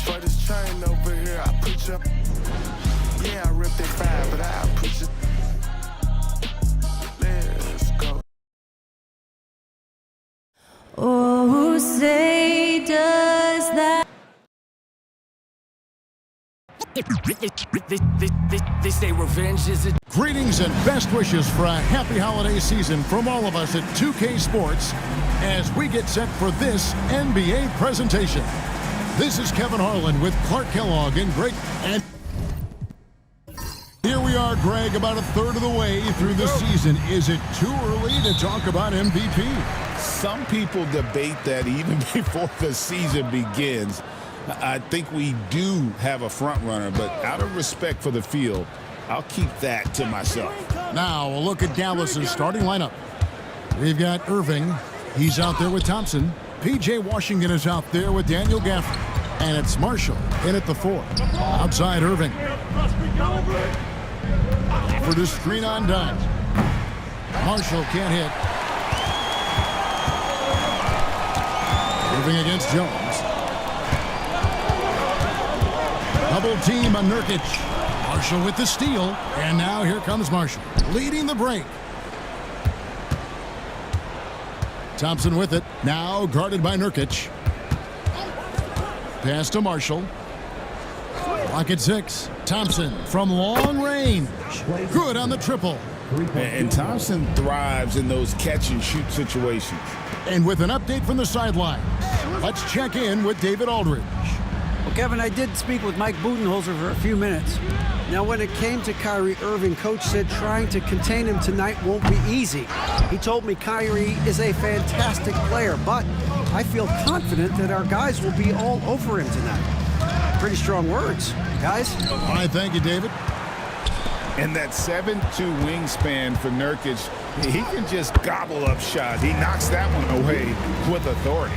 For this train over here, I preach up. Yeah, I ripped it fire, but I preach it. Let's go. Oh, say does that. They say revenge is a... Greetings and best wishes for a happy holiday season from all of us at 2K Sports as we get set for this NBA presentation. This is Kevin Harlan with Clark Kellogg and Greg. And here we are, Greg, about a third of the way through the season. Is it too early to talk about MVP? Some people debate that even before the season begins. I think we do have a front runner, but out of respect for the field, I'll keep that to myself. Now a look at Dallas's starting lineup. We've got Irving. He's out there with Thompson. P.J. Washington is out there with Daniel Gafford. And it's Marshall in at the 4. Outside Irving. For the screen on dime. Marshall can't hit. Irving against Jones. Double team on Nurkic. Marshall with the steal. And now here comes Marshall, leading the break. Thompson with it. Now guarded by Nurkic. Pass to Marshall. Clock at 6. Thompson from long range. Good on the triple. And Thompson thrives in those catch-and-shoot situations. And with an update from the sideline, let's check in with David Aldridge. Well, Kevin, I did speak with Mike Budenholzer for a few minutes. Now, when it came to Kyrie Irving, Coach said trying to contain him tonight won't be easy. He told me Kyrie is a fantastic player, but I feel confident that our guys will be all over him tonight. Pretty strong words, guys. All right, thank you, David. And that 7'2" wingspan for Nurkic, he can just gobble up shots. He knocks that one away with authority.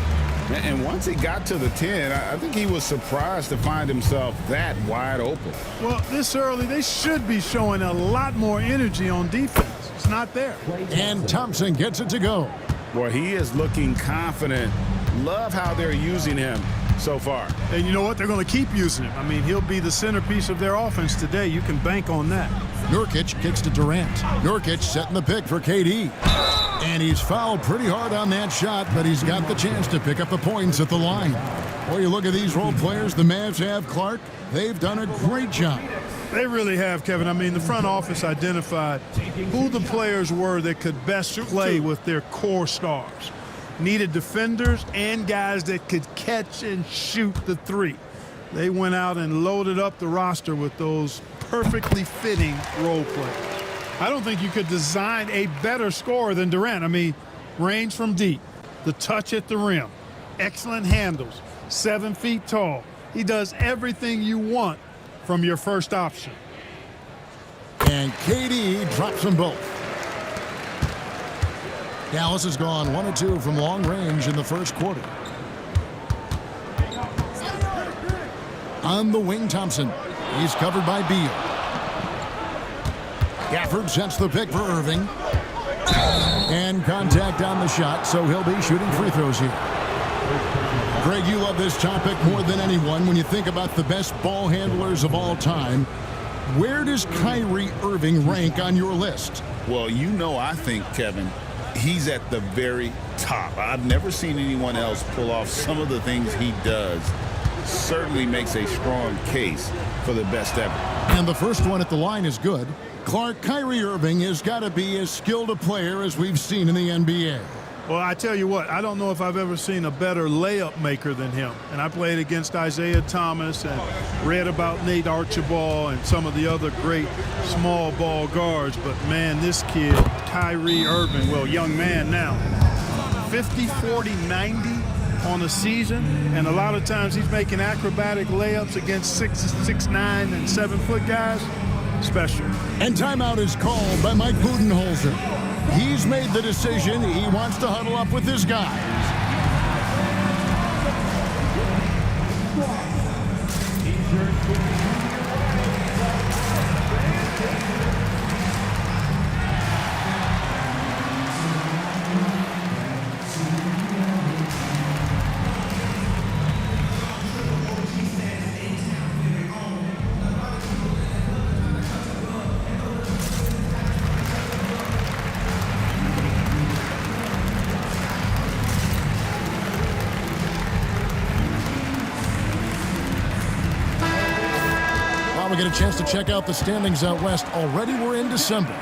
And once he got to the 10, I think he was surprised to find himself that wide open. Well, this early, they should be showing a lot more energy on defense. It's not there. And Thompson gets it to go. Boy, he is looking confident. Love how they're using him so far. And you know what? They're going to keep using him. I mean, he'll be the centerpiece of their offense today. You can bank on that. Nurkic kicks to Durant. Nurkic setting the pick for KD. And he's fouled pretty hard on that shot, but he's got the chance to pick up the points at the line. Boy, you look at these role players the Mavs have, Clark. They've done a great job. They really have, Kevin. I mean, the front office identified who the players were that could best play with their core stars. Needed defenders and guys that could catch and shoot the 3. They went out and loaded up the roster with those perfectly fitting role players. I don't think you could design a better scorer than Durant. I mean, range from deep, the touch at the rim, excellent handles, 7 feet tall. He does everything you want from your first option. And KD drops them both. Dallas has gone 1 of 2 from long range in the first quarter. On the wing, Thompson. He's covered by Beal. Gafford sets the pick for Irving. And contact on the shot, so he'll be shooting free throws here. Greg, you love this topic more than anyone when you think about the best ball handlers of all time. Where does Kyrie Irving rank on your list? Well, you know, I think, Kevin, he's at the very top. I've never seen anyone else pull off some of the things he does. Certainly makes a strong case for the best ever. And the first one at the line is good. Clark, Kyrie Irving has got to be as skilled a player as we've seen in the NBA. Well, I tell you what, I don't know if I've ever seen a better layup maker than him. And I played against Isaiah Thomas and read about Nate Archibald and some of the other great small ball guards. But, man, this kid, Kyrie Irving, well, young man now, 50, 40, 90 on a season. And a lot of times he's making acrobatic layups against 6'9" and 7-foot guys. Special. And timeout is called by Mike Budenholzer. He's made the decision. He wants to huddle up with his guys. Well, we get a chance to check out the standings out west. Already we're in December.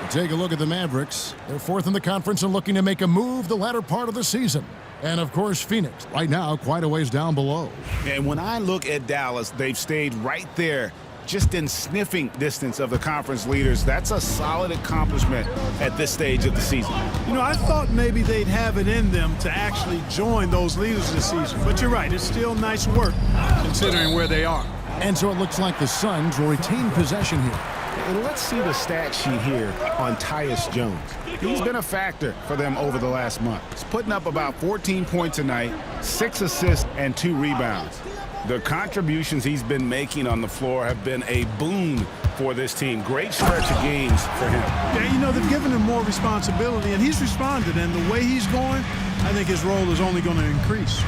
We'll take a look at the Mavericks. They're fourth in the conference and looking to make a move the latter part of the season. And, of course, Phoenix, right now, quite a ways down below. And when I look at Dallas, they've stayed right there, just in sniffing distance of the conference leaders. That's a solid accomplishment at this stage of the season. You know, I thought maybe they'd have it in them to actually join those leaders this season. But you're right, it's still nice work considering where they are. And so it looks like the Suns will retain possession here. And let's see the stat sheet here on Tyus Jones. He's been a factor for them over the last month. He's putting up about 14 points a night, 6 assists, and 2 rebounds. The contributions he's been making on the floor have been a boon for this team. Great stretch of games for him. Yeah, you know, they've given him more responsibility, and he's responded. And the way he's going, I think his role is only going to increase.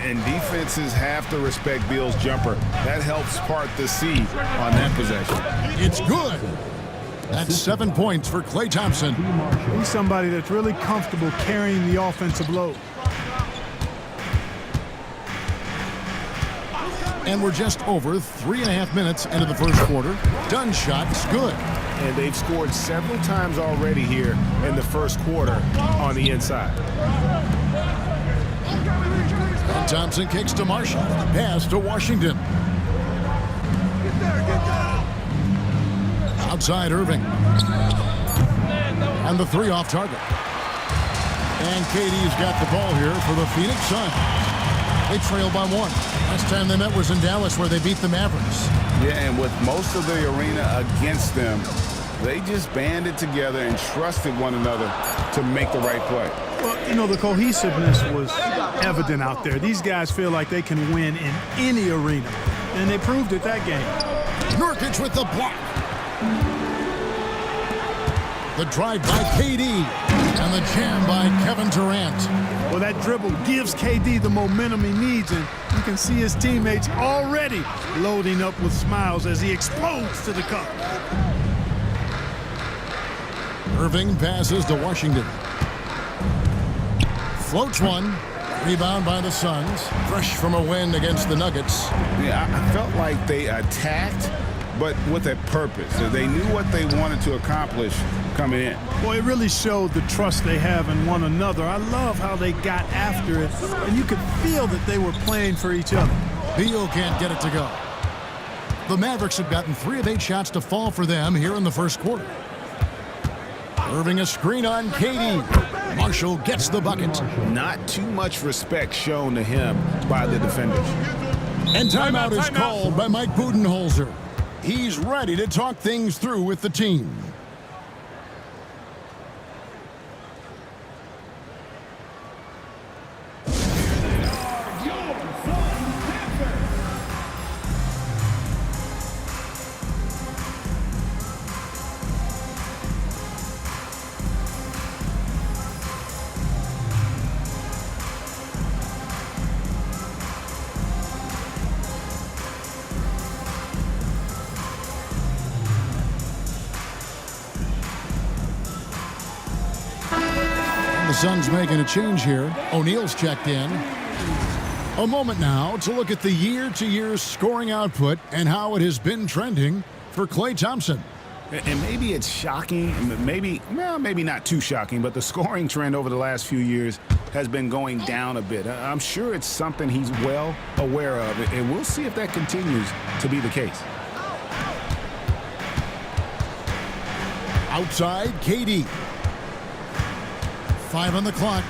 And defenses have to respect Beal's jumper. That helps part the sea on that possession. It's good. That's 7 points for Klay Thompson. He's somebody that's really comfortable carrying the offensive load. And we're just over 3.5 minutes into the first quarter. Dunn shot's good. And they've scored several times already here in the first quarter on the inside. And Thompson kicks to Marshall. Pass to Washington. Outside Irving. And the 3 off target. And KD's got the ball here for the Phoenix Suns. They trail by 1. Last time they met was in Dallas where they beat the Mavericks. Yeah, and with most of the arena against them, they just banded together and trusted one another to make the right play. Well, you know, the cohesiveness was evident out there. These guys feel like they can win in any arena, and they proved it that game. Nurkic with the block. The drive by KD, and the jam by Kevin Durant. Well, that dribble gives KD the momentum he needs, and you can see his teammates already loading up with smiles as he explodes to the cup. Irving passes to Washington. Floats one. Rebound by the Suns. Fresh from a win against the Nuggets. Yeah, I felt like they attacked, but with a purpose. They knew what they wanted to accomplish coming in. Boy, it really showed the trust they have in one another. I love how they got after it, and you could feel that they were playing for each other. Beal can't get it to go. The Mavericks have gotten 3 of 8 shots to fall for them here in the first quarter. Irving a screen on KD. Marshall gets the bucket. Not too much respect shown to him by the defenders. And timeout is called by Mike Budenholzer. He's ready to talk things through with the team. The Suns making a change here. O'Neal's checked in. A moment now to look at the year-to-year scoring output and how it has been trending for Klay Thompson. And maybe it's shocking, maybe not too shocking, but the scoring trend over the last few years has been going down a bit. I'm sure it's something he's well aware of, and we'll see if that continues to be the case. Outside, KD. 5 on the clock.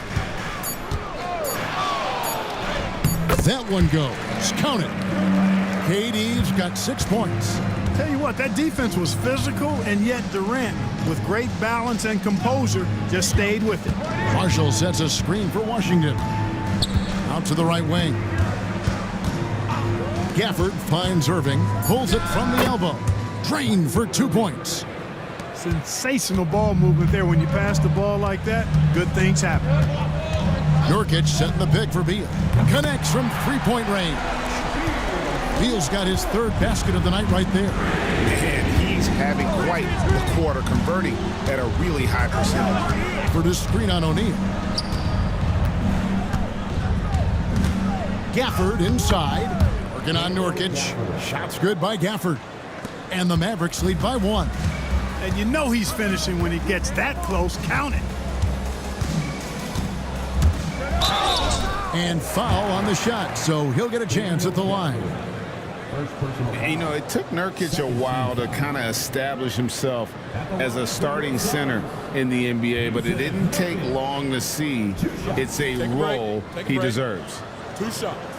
That one goes. Count it. KD's got 6 points. Tell you what, that defense was physical, and yet Durant, with great balance and composure, just stayed with it. Marshall sets a screen for Washington. Out to the right wing. Gafford finds Irving. Pulls it from the elbow. Drained for 2 points. Sensational ball movement there. When you pass the ball like that, good things happen. Nurkic setting the pick for Beal. Connects from 3-point range. Beal's got his 3rd basket of the night right there. And he's having quite the quarter, converting at a really high percentage. For this screen on O'Neal. Gafford inside. Working on Nurkic. Shots good by Gafford. And the Mavericks lead by 1. And you know he's finishing when he gets that close. Count it. And foul on the shot, so he'll get a chance at the line. You know, it took Nurkic a while to kind of establish himself as a starting center in the NBA, but it didn't take long to see it's a role he deserves. 2 shots.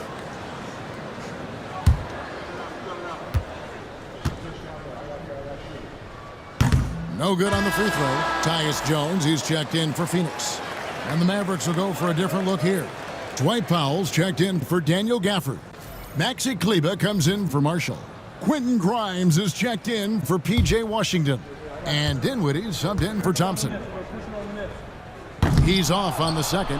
No good on the free throw. Tyus Jones, he's checked in for Phoenix. And the Mavericks will go for a different look here. Dwight Powell's checked in for Daniel Gafford. Maxi Kleber comes in for Marshall. Quentin Grimes is checked in for P.J. Washington. And Dinwiddie subbed in for Thompson. He's off on the second.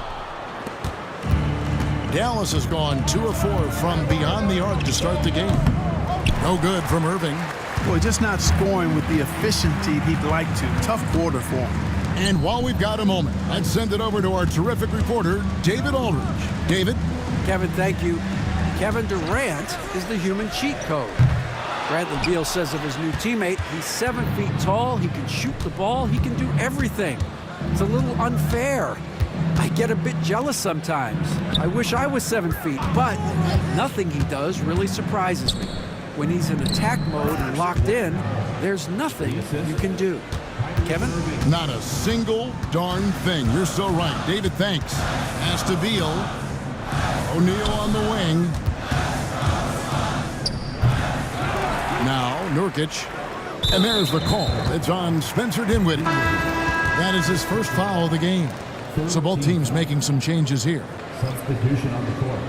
Dallas has gone 2 of 4 from beyond the arc to start the game. No good from Irving. Boy, just not scoring with the efficiency he'd like to. Tough quarter for him. And while we've got a moment, let's send it over to our terrific reporter, David Aldridge. David? Kevin, thank you. Kevin Durant is the human cheat code. Bradley Beal says of his new teammate, he's 7 feet tall, he can shoot the ball, he can do everything. It's a little unfair. I get a bit jealous sometimes. I wish I was 7 feet, but nothing he does really surprises me. When he's in attack mode and locked in, there's nothing you can do. Kevin? Not a single darn thing. You're so right. David, thanks. Pass to Beal. O'Neal on the wing. Now, Nurkic. And there's the call. It's on Spencer Dinwiddie. That is his first foul of the game. So both teams making some changes here. Substitution on the court.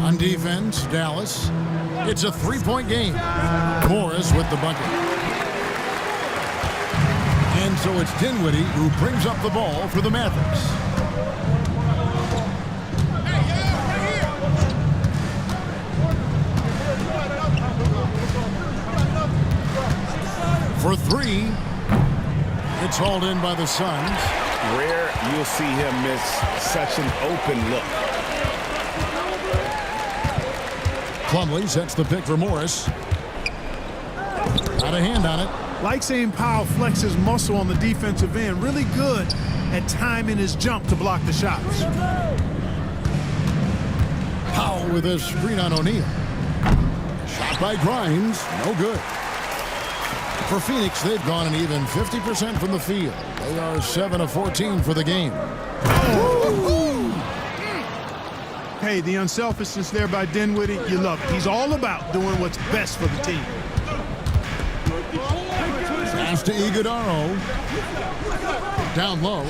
On defense, Dallas. It's a 3-point game. Morris with the bucket. And so it's Dinwiddie who brings up the ball for the Mavericks. For 3. It's hauled in by the Suns. Rare you'll see him miss such an open look. Plumlee sets the pick for Morris. Got a hand on it. Like seeing Powell flex his muscle on the defensive end. Really good at timing his jump to block the shots. Powell with a screen on O'Neal. Shot by Grimes. No good. For Phoenix, they've gone an even 50% from the field. They are 7 of 14 for the game. Hey, the unselfishness there by Dinwiddie, you love it. He's all about doing what's best for the team. Pass to Iguodaro. Down low.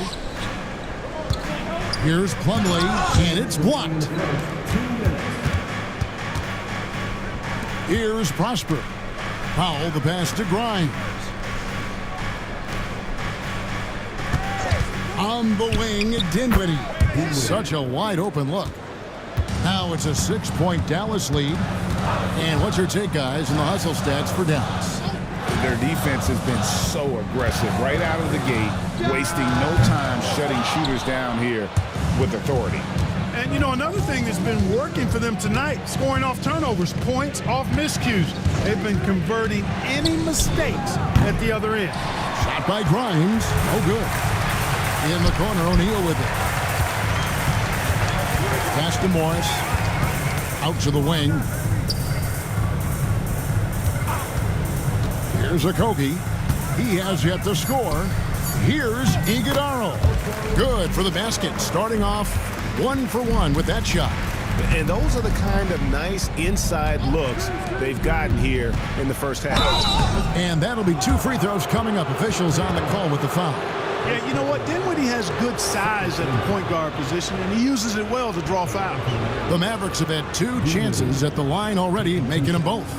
Here's Plumlee, and it's blocked. Here's Prosper. Powell, the pass to Grimes. On the wing, Dinwiddie. Such a wide open look. Now it's a 6-point Dallas lead. And what's your take, guys, in the hustle stats for Dallas? Their defense has been so aggressive right out of the gate, wasting no time shutting shooters down here with authority. And, you know, another thing that's been working for them tonight, scoring off turnovers, points off miscues. They've been converting any mistakes at the other end. Shot by Grimes. No good. In the corner, O'Neal with it. Pass to Morris. Out to the wing. Here's Okogie. He has yet to score. Here's Iguodaro. Good for the basket. Starting off 1 for 1 with that shot. And those are the kind of nice inside looks they've gotten here in the first half. And that'll be 2 free throws coming up. Officials on the call with the foul. Yeah, you know what? Dinwiddie has good size at the point guard position, and he uses it well to draw fouls. The Mavericks have had 2 chances at the line already, making them both.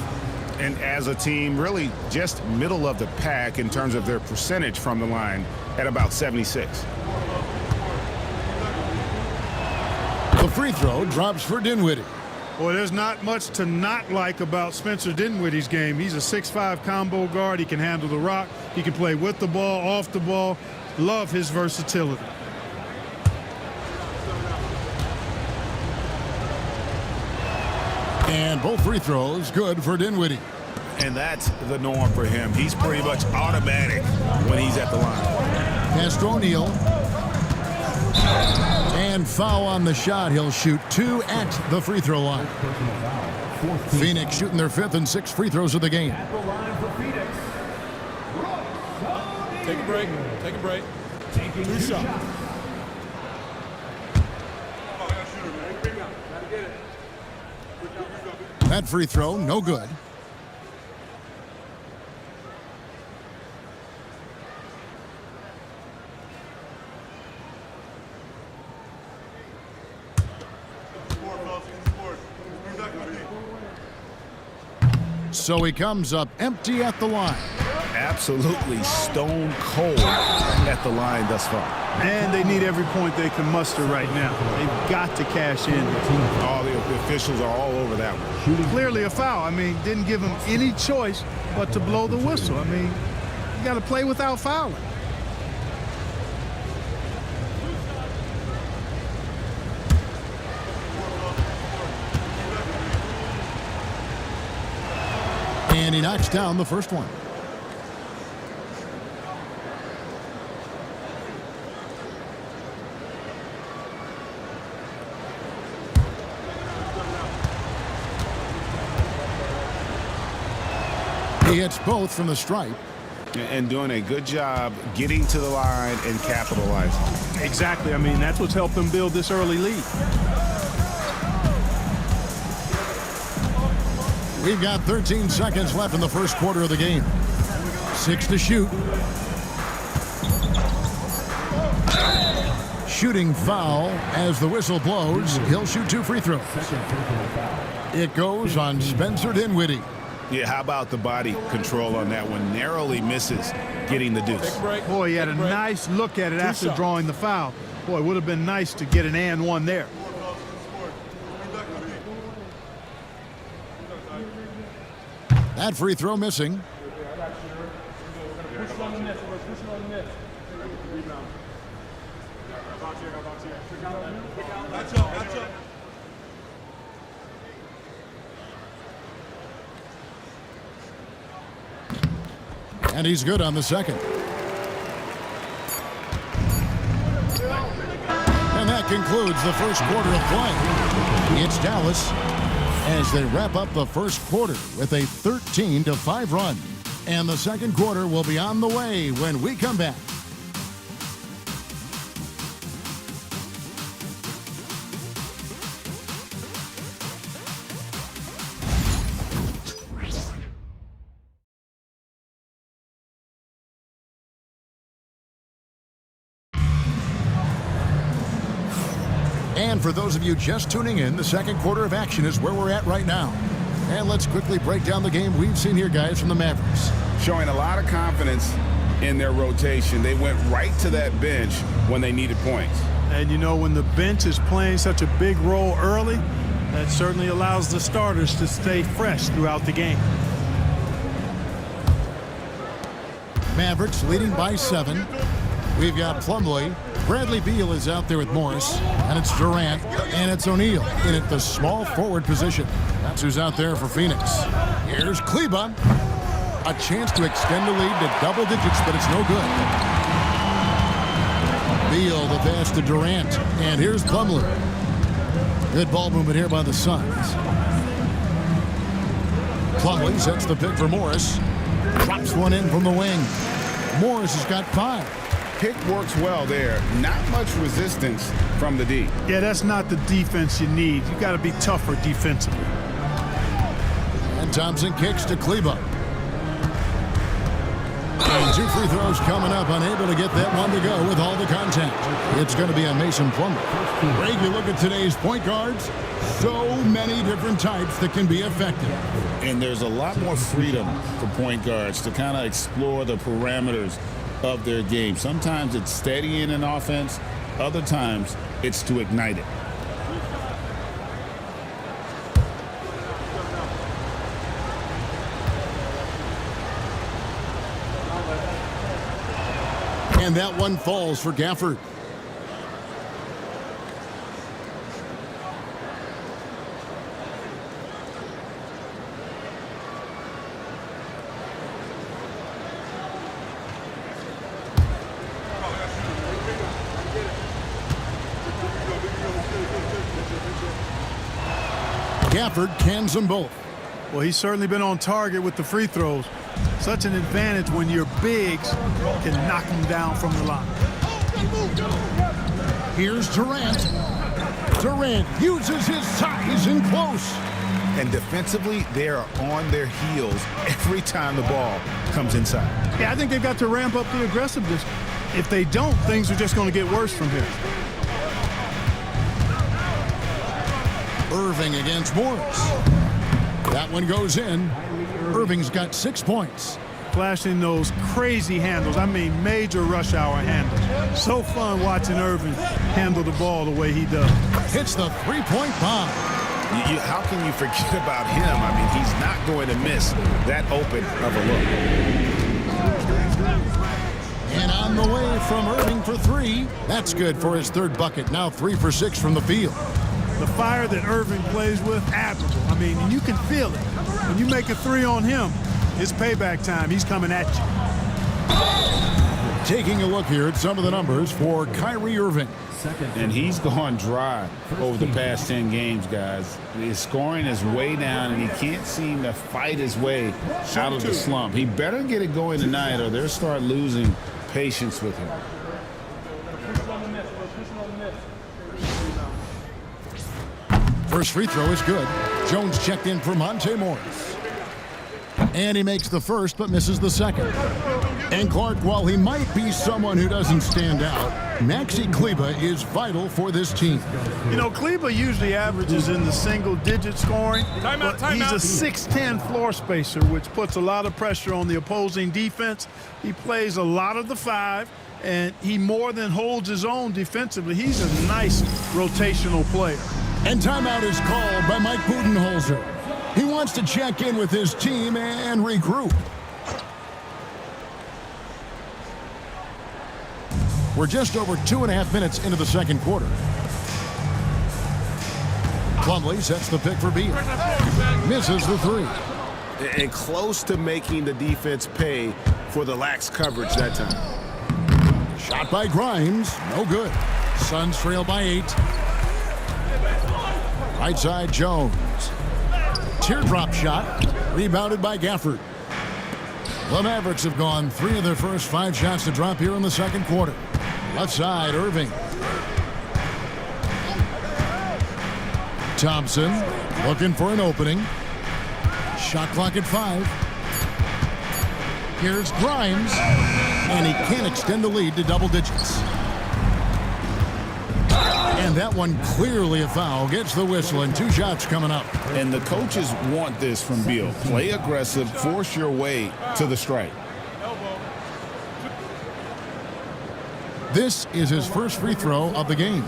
And as a team, really just middle of the pack in terms of their percentage from the line at about 76. The free throw drops for Dinwiddie. Well, there's not much to not like about Spencer Dinwiddie's game. He's a 6'5" combo guard. He can handle the rock. He can play with the ball, off the ball. Love his versatility. And both free throws good for Dinwiddie. And that's the norm for him. He's pretty much automatic when he's at the line. Pass to O'Neal. And foul on the shot. He'll shoot 2 at the free throw line. Phoenix shooting their 5th and 6th free throws of the game. Take a break. Take a break. 2 shots. That free throw, no good. So he comes up empty at the line. Absolutely stone cold at the line thus far. And they need every point they can muster right now. They've got to cash in. All the officials are all over that one. Clearly a foul. I mean, didn't give him any choice but to blow the whistle. I mean, you got to play without fouling. And he knocks down the first one. He hits both from the stripe. And doing a good job getting to the line and capitalizing. Exactly. I mean, that's what's helped them build this early lead. We've got 13 seconds left in the first quarter of the game. 6 to shoot. Shooting foul as the whistle blows. He'll shoot 2 free throws. It goes on Spencer Dinwiddie. Yeah, how about the body control on that one? Narrowly misses getting the deuce. Boy, he had a nice look at it after drawing the foul. Boy, it would have been nice to get an and one there. That free throw missing. And he's good on the second. And that concludes the first quarter of play. It's Dallas as they wrap up the first quarter with a 13-5 run. And the second quarter will be on the way when we come back. And for those of you just tuning in, the second quarter of action is where we're at right now. And let's quickly break down the game we've seen here, guys, from the Mavericks. Showing a lot of confidence in their rotation. They went right to that bench when they needed points. And, you know, when the bench is playing such a big role early, that certainly allows the starters to stay fresh throughout the game. Mavericks leading by 7. We've got Plumlee. Bradley Beal is out there with Morris, and it's Durant, and it's O'Neal in at the small forward position. That's who's out there for Phoenix. Here's Kleba. A chance to extend the lead to double digits, but it's no good. Beal the pass to Durant, and here's Plumlee. Good ball movement here by the Suns. Plumlee sets the pick for Morris. Drops one in from the wing. Morris has got 5. Pick works well there. Not much resistance from the D. Yeah, that's not the defense you need. You got to be tougher defensively. And Thompson kicks to Kleba. And 2 free throws coming up, unable to get that one to go with all the contact. It's going to be a Mason Plumlee. Greg, you look at today's point guards, so many different types that can be effective. And there's a lot more freedom for point guards to kind of explore the parameters of their game. Sometimes it's steadying an offense. Other times it's to ignite it. And that one falls for Gafford. Gafford cans them both. Well, he's certainly been on target with the free throws. Such an advantage when your bigs can knock them down from the line. Here's Durant. Durant uses his size in close. And defensively, they are on their heels every time the ball comes inside. Yeah, I think they've got to ramp up the aggressiveness. If they don't, things are just going to get worse from here. Irving against Morris. That one goes in. Irving's got 6 points. Flashing those crazy handles. I mean, major rush hour handles. So fun watching Irving handle the ball the way he does. Hits the three-point bomb. How can you forget about him? I mean, he's not going to miss that open of a look. And on the way from Irving for three. That's good for his third bucket. Now 3 for 6 from the field. The fire that Irving plays with, admirable. I mean, you can feel it. When you make a three on him, it's payback time. He's coming at you. Taking a look here at some of the numbers for Kyrie Irving. And he's gone dry over the past 10 games, guys. His scoring is way down, and he can't seem to fight his way out of the slump. He better get it going tonight, or they'll start losing patience with him. First free throw is good. Jones checked in for Monte Morris. And he makes the first but misses the second. And Clark, while he might be someone who doesn't stand out, Maxi Kleber is vital for this team. You know, Kleber usually averages in the single-digit scoring, but he's a 6'10 floor spacer, which puts a lot of pressure on the opposing defense. He plays a lot of the five, and he more than holds his own defensively. He's a nice rotational player. And timeout is called by Mike Budenholzer. He wants to check in with his team and regroup. We're just over 2.5 minutes into the second quarter. Plumlee sets the pick for Beal. Misses the three. And close to making the defense pay for the lax coverage that time. Shot by Grimes. No good. Suns trail by 8. Right side, Jones. Teardrop shot. Rebounded by Gafford. The Mavericks have gone 3 of their first 5 shots to drop here in the second quarter. Left side, Irving. Thompson looking for an opening. Shot clock at 5. Here's Grimes. And he can't extend the lead to double digits. And that one clearly a foul. Gets the whistle, and 2 shots coming up. And the coaches want this from Beal. Play aggressive, force your way to the strike. This is his first free throw of the game.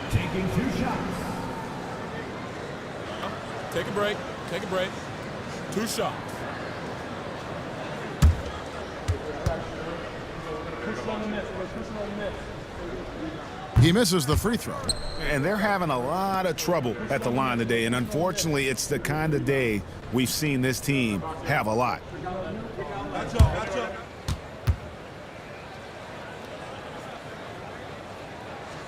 Taking 2 shots. Take a break. Take a break. 2 shots. He misses the free throw. And they're having a lot of trouble at the line today. And unfortunately, it's the kind of day we've seen this team have a lot.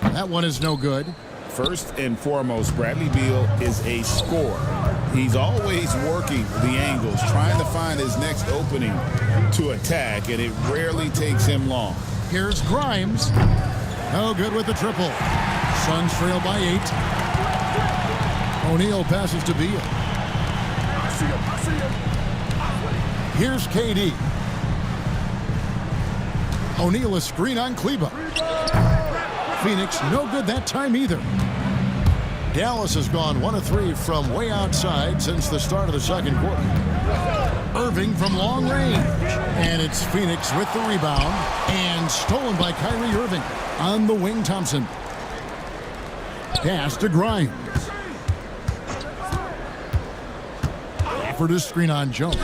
That one is no good. First and foremost, Bradley Beal is a scorer. He's always working the angles, trying to find his next opening to attack, and it rarely takes him long. Here's Grimes. No good with the triple. Suns trail by 8. O'Neal passes to Beal. Here's KD. O'Neal a screen on Kleber. Phoenix no good that time either. Dallas has gone 1 of 3 from way outside since the start of the second quarter. Irving from long range. And it's Phoenix with the rebound. And stolen by Kyrie Irving. On the wing, Thompson. Pass to Grimes. Effort to screen on Jones.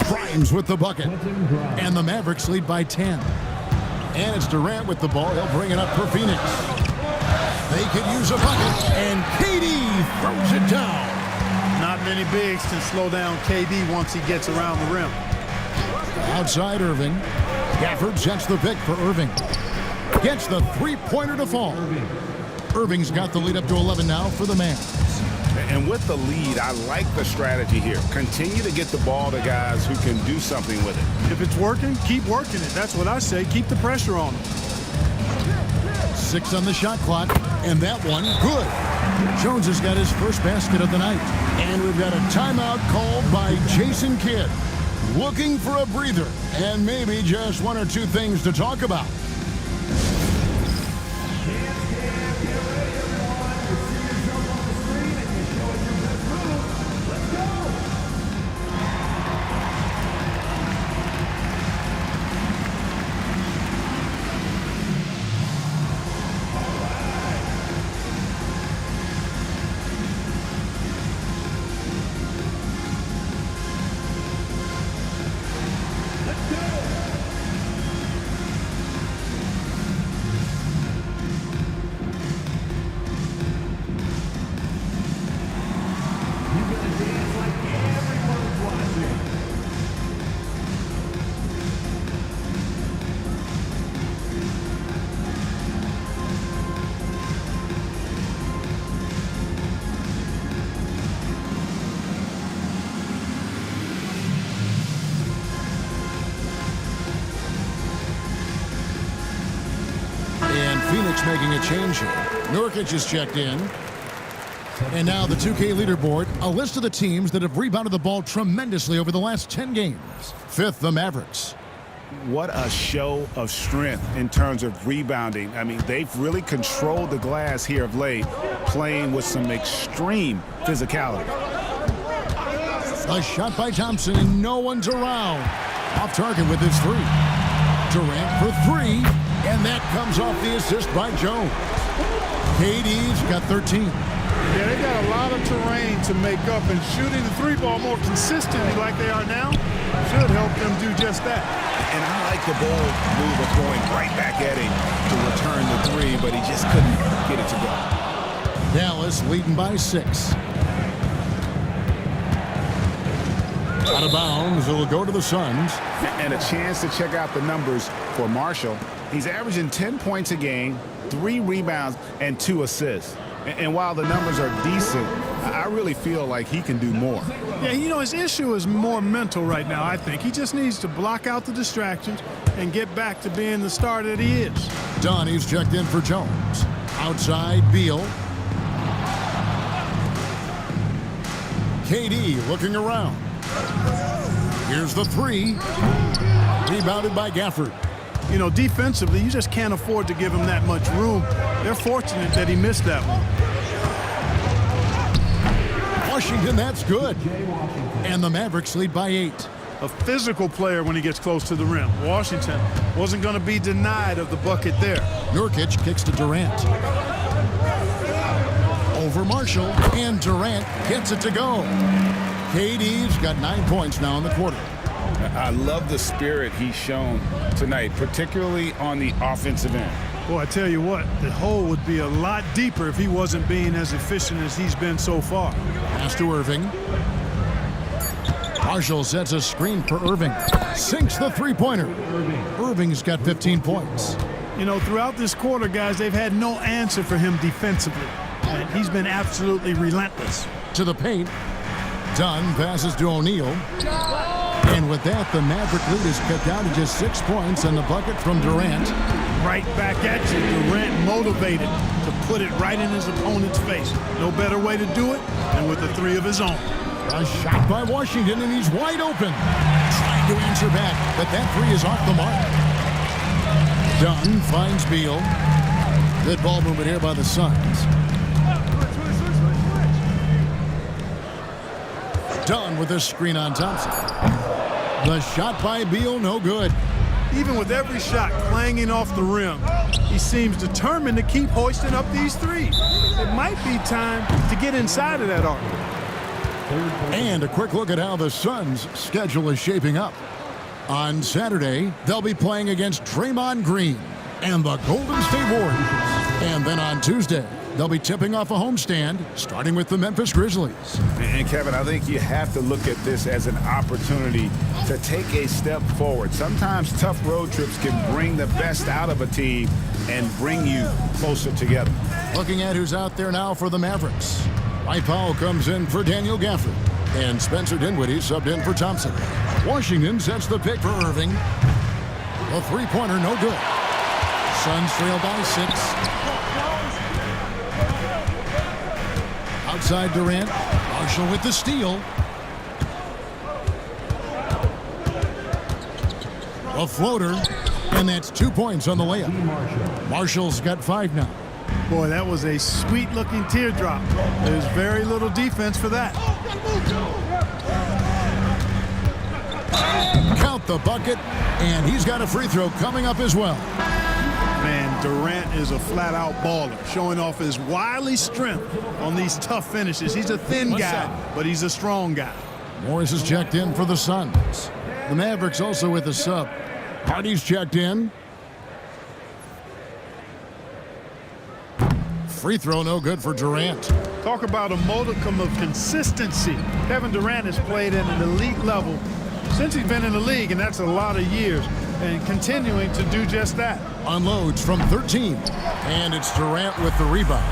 Grimes with the bucket. And the Mavericks lead by 10. And it's Durant with the ball. He'll bring it up for Phoenix. They could use a bucket. And KD throws it down. Not many bigs can slow down KD once he gets around the rim. Outside Irving. Gafford sets the pick for Irving. Gets the three-pointer to fall. Irving's got the lead up to 11 now for the Mavs. And with the lead, I like the strategy here. Continue to get the ball to guys who can do something with it. If it's working, keep working it. That's what I say. Keep the pressure on them. 6 on the shot clock, and that one good. Jones has got his first basket of the night. And we've got a timeout called by Jason Kidd. Looking for a breather and maybe just one or two things to talk about. Phoenix making a change here. Nurkic is checked in. And now the 2K leaderboard, a list of the teams that have rebounded the ball tremendously over the last 10 games. 5th, the Mavericks. What a show of strength in terms of rebounding. I mean, they've really controlled the glass here of late, playing with some extreme physicality. A shot by Thompson, and no one's around. Off target with his three. Durant for three, and that comes off the assist by Jones. KD's got 13. Yeah, they got a lot of terrain to make up, and shooting the three ball more consistently like they are now should help them do just that. And I like the bold move of going right back at him to return the three, but he just couldn't get it to go. Dallas leading by 6. Out of bounds, it'll go to the Suns. And a chance to check out the numbers for Marshall. He's averaging 10 points a game, 3 rebounds, and 2 assists. And while the numbers are decent, I really feel like he can do more. Yeah, you know, his issue is more mental right now, I think. He just needs to block out the distractions and get back to being the star that he is. Donnie's checked in for Jones. Outside, Beal. KD looking around. Here's the three. Rebounded by Gafford. You know, defensively, you just can't afford to give him that much room. They're fortunate that he missed that one. Washington, that's good. And the Mavericks lead by 8. A physical player when he gets close to the rim. Washington wasn't going to be denied of the bucket there. Nurkic kicks to Durant. Over Marshall, and Durant gets it to go. KD's got 9 points now in the quarter. I love the spirit he's shown tonight, particularly on the offensive end. Boy, I tell you what, the hole would be a lot deeper if he wasn't being as efficient as he's been so far. Pass to Irving. Marshall sets a screen for Irving. Sinks the three-pointer. Irving's got 15 points. You know, throughout this quarter, guys, they've had no answer for him defensively. And he's been absolutely relentless. To the paint. Dunn passes to O'Neal. And with that, the Maverick lead is cut down to just 6 points and the bucket from Durant. Right back at you. Durant motivated to put it right in his opponent's face. No better way to do it than with a three of his own. A shot by Washington, and he's wide open. Trying to answer back, but that three is off the mark. Dunn finds Beal. Good ball movement here by the Suns. Dunn with a screen on Thompson. The shot by Beal, no good. Even with every shot clanging off the rim, he seems determined to keep hoisting up these threes. It might be time to get inside of that arc. And a quick look at how the Suns' schedule is shaping up. On Saturday, they'll be playing against Draymond Green and the Golden State Warriors. And then on Tuesday, they'll be tipping off a homestand, starting with the Memphis Grizzlies. And Kevin, I think you have to look at this as an opportunity to take a step forward. Sometimes tough road trips can bring the best out of a team and bring you closer together. Looking at who's out there now for the Mavericks. Dwight Powell comes in for Daniel Gafford, and Spencer Dinwiddie subbed in for Thompson. Washington sets the pick for Irving. A three-pointer, no good. Suns trail by 6. Outside Durant. Marshall with the steal. A floater, and that's 2 points on the layup. Marshall's got 5 now. Boy, that was a sweet-looking teardrop. There's very little defense for that. Count the bucket, and he's got a free throw coming up as well. Man, Durant is a flat-out baller, showing off his wily strength on these tough finishes. He's a thin guy, but he's a strong guy. Morris is checked in for the Suns. The Mavericks also with a sub. Hardy's checked in. Free throw no good for Durant. Talk about a modicum of consistency. Kevin Durant has played at an elite level since he's been in the league, and that's a lot of years, and continuing to do just that. Unloads from 13, and it's Durant with the rebound.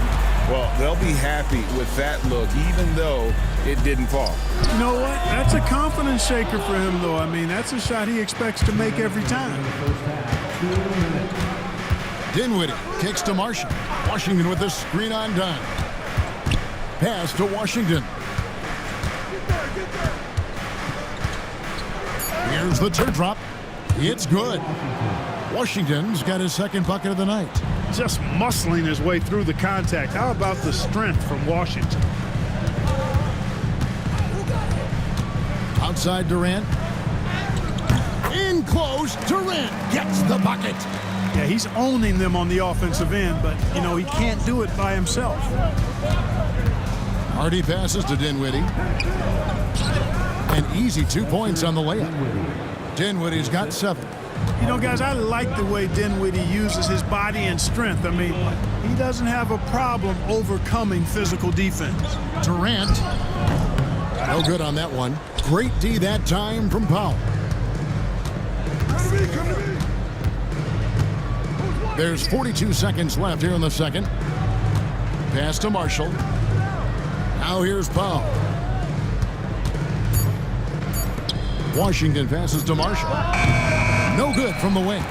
Well, they'll be happy with that look, even though it didn't fall. You know what? That's a confidence shaker for him, though. I mean, that's a shot he expects to make every time. Dinwiddie kicks to Marshall. Washington with the screen on done. Pass to Washington. Here's the teardrop. It's good. Washington's got his second bucket of the night. Just muscling his way through the contact. How about the strength from Washington? Outside Durant. In close, Durant gets the bucket. Yeah, he's owning them on the offensive end, but, you know, he can't do it by himself. Hardy passes to Dinwiddie. An easy 2 points on the layup. Dinwiddie's got 7. You know, guys, I like the way Dinwiddie uses his body and strength. I mean, he doesn't have a problem overcoming physical defense. Durant. No good on that one. Great D that time from Powell. There's 42 seconds left here in the second. Pass to Marshall. Now here's Powell. Washington passes to Marshall. No good from the wing.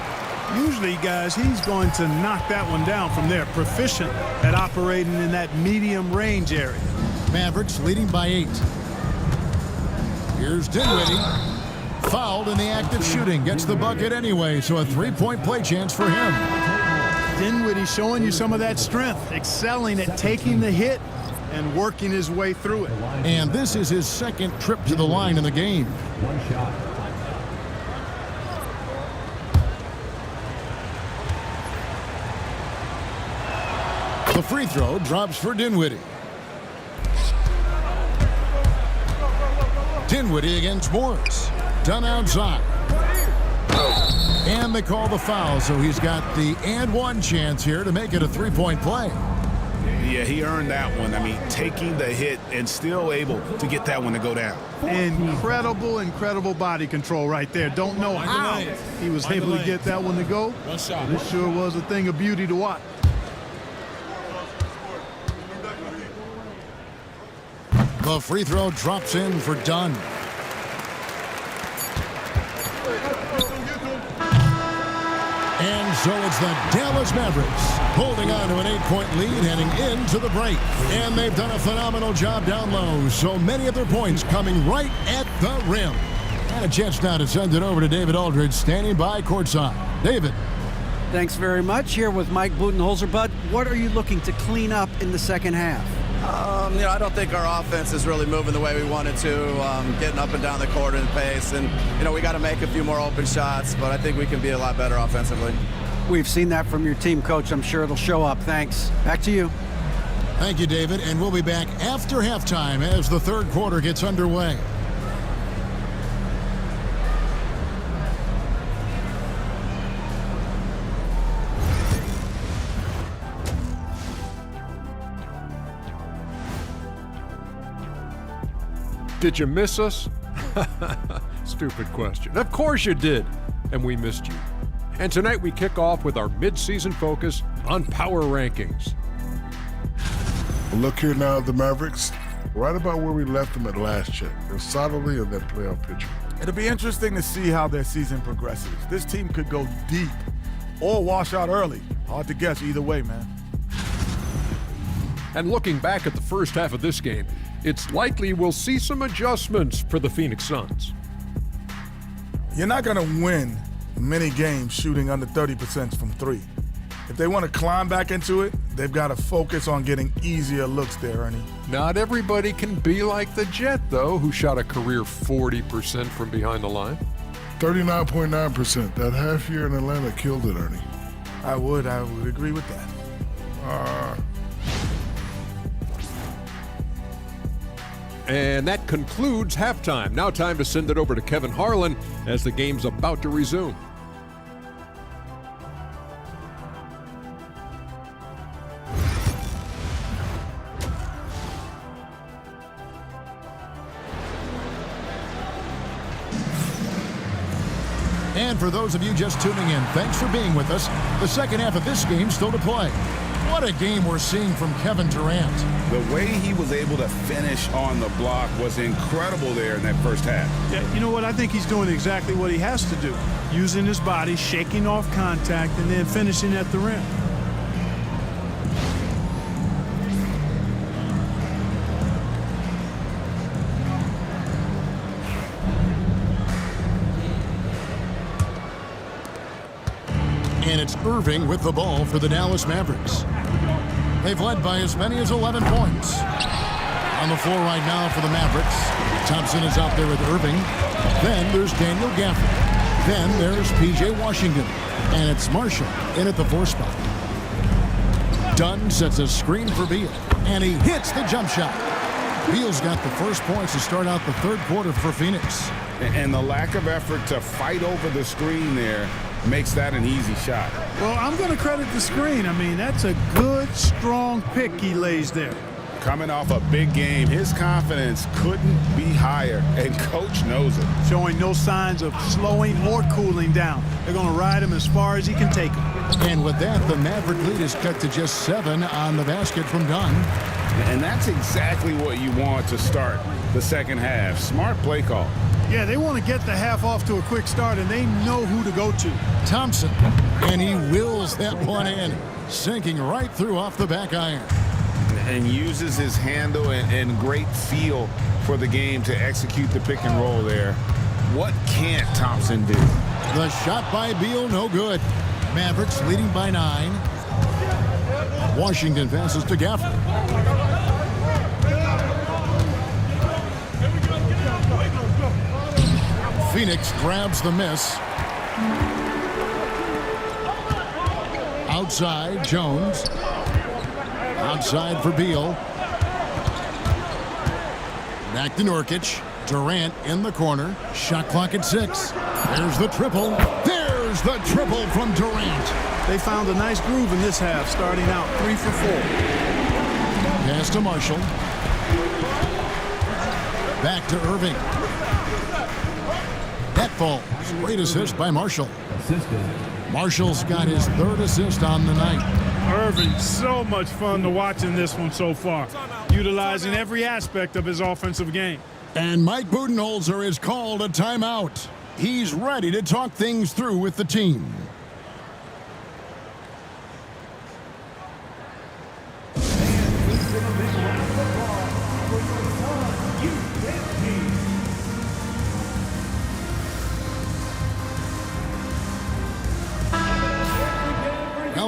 Usually, guys, he's going to knock that one down from there. Proficient at operating in that medium range area. Mavericks leading by 8. Here's Dinwiddie. Fouled in the act of shooting. Gets the bucket anyway, so a 3-point play chance for him. Dinwiddie showing you some of that strength, excelling at taking the hit and working his way through it. And this is his second trip to the line in the game. One shot. The free throw drops for Dinwiddie. Dinwiddie against Morris. Done outside. And they call the foul, so he's got the and one chance here to make it a 3-point play. Yeah, he earned that one. I mean, taking the hit and still able to get that one to go down. Incredible body control right there. Don't know how he was able to get that one to go. One shot. This sure was a thing of beauty to watch. The free throw drops in for Dunn. And so it's the Dallas Mavericks holding on to an 8-point lead heading into the break. And they've done a phenomenal job down low. So many of their points coming right at the rim. And a chance now to send it over to David Aldridge standing by courtside. David. Thanks very much. Here with Mike Budenholzer. Bud, what are you looking to clean up in the second half? You know, I don't think our offense is really moving the way we wanted to, getting up and down the court in pace. And, you know, we got to make a few more open shots, but I think we can be a lot better offensively. We've seen that from your team, Coach. I'm sure it'll show up. Thanks. Back to you. Thank you, David, and we'll be back after halftime as the third quarter gets underway. Did you miss us? Stupid question. Of course you did, and we missed you. And tonight we kick off with our mid-season focus on power rankings. Look here now at the Mavericks, right about where we left them at last check. They're solidly in that playoff picture. It'll be interesting to see how their season progresses. This team could go deep or wash out early. Hard to guess either way, man. And looking back at the first half of this game, it's likely we'll see some adjustments for the Phoenix Suns. You're not going to win many games shooting under 30% from three. If they want to climb back into it, they've got to focus on getting easier looks there, Ernie. Not everybody can be like the Jet, though, who shot a career 40% from behind the line. 39.9%. That half year in Atlanta killed it, Ernie. I would agree with that. And that concludes halftime. Now time to send it over to Kevin Harlan as the game's about to resume. And for those of you just tuning in, thanks for being with us. The second half of this game still to play. What a game we're seeing from Kevin Durant. The way he was able to finish on the block was incredible there in that first half. Yeah, you know what? I think he's doing exactly what he has to do. Using his body, shaking off contact, and then finishing at the rim. And it's Irving with the ball for the Dallas Mavericks. They've led by as many as 11 points. On the floor right now for the Mavericks, Thompson is out there with Irving. Then there's Daniel Gafford. Then there's P.J. Washington. And it's Marshall in at the 4 spot. Dunn sets a screen for Beal. And he hits the jump shot. Beal's got the first points to start out the third quarter for Phoenix. And the lack of effort to fight over the screen there makes that an easy shot. Well, I'm going to credit the screen. I mean, that's a good, strong pick he lays there. Coming off a big game, his confidence couldn't be higher, and Coach knows it. Showing no signs of slowing or cooling down. They're going to ride him as far as he can take him. And with that, the Maverick lead is cut to just 7 on the basket from Dunn. And that's exactly what you want to start the second half. Smart play call. Yeah, they want to get the half off to a quick start, and they know who to go to. Thompson, and he wills that one in, sinking right through off the back iron. And uses his handle and great feel for the game to execute the pick and roll there. What can't Thompson do? The shot by Beal, no good. Mavericks leading by 9. Washington passes to Gafford. Phoenix grabs the miss. Outside, Jones. Outside for Beal. Back to Nurkic. Durant in the corner. Shot clock at 6. There's the triple. There's the triple from Durant. They found a nice groove in this half, starting out 3 for 4. Pass to Marshall. Back to Irving. That falls. Great assist by Marshall. Marshall's got his 3rd assist on the night. Irving, so much fun to watch in this one so far, utilizing every aspect of his offensive game. And Mike Budenholzer is called a timeout. He's ready to talk things through with the team.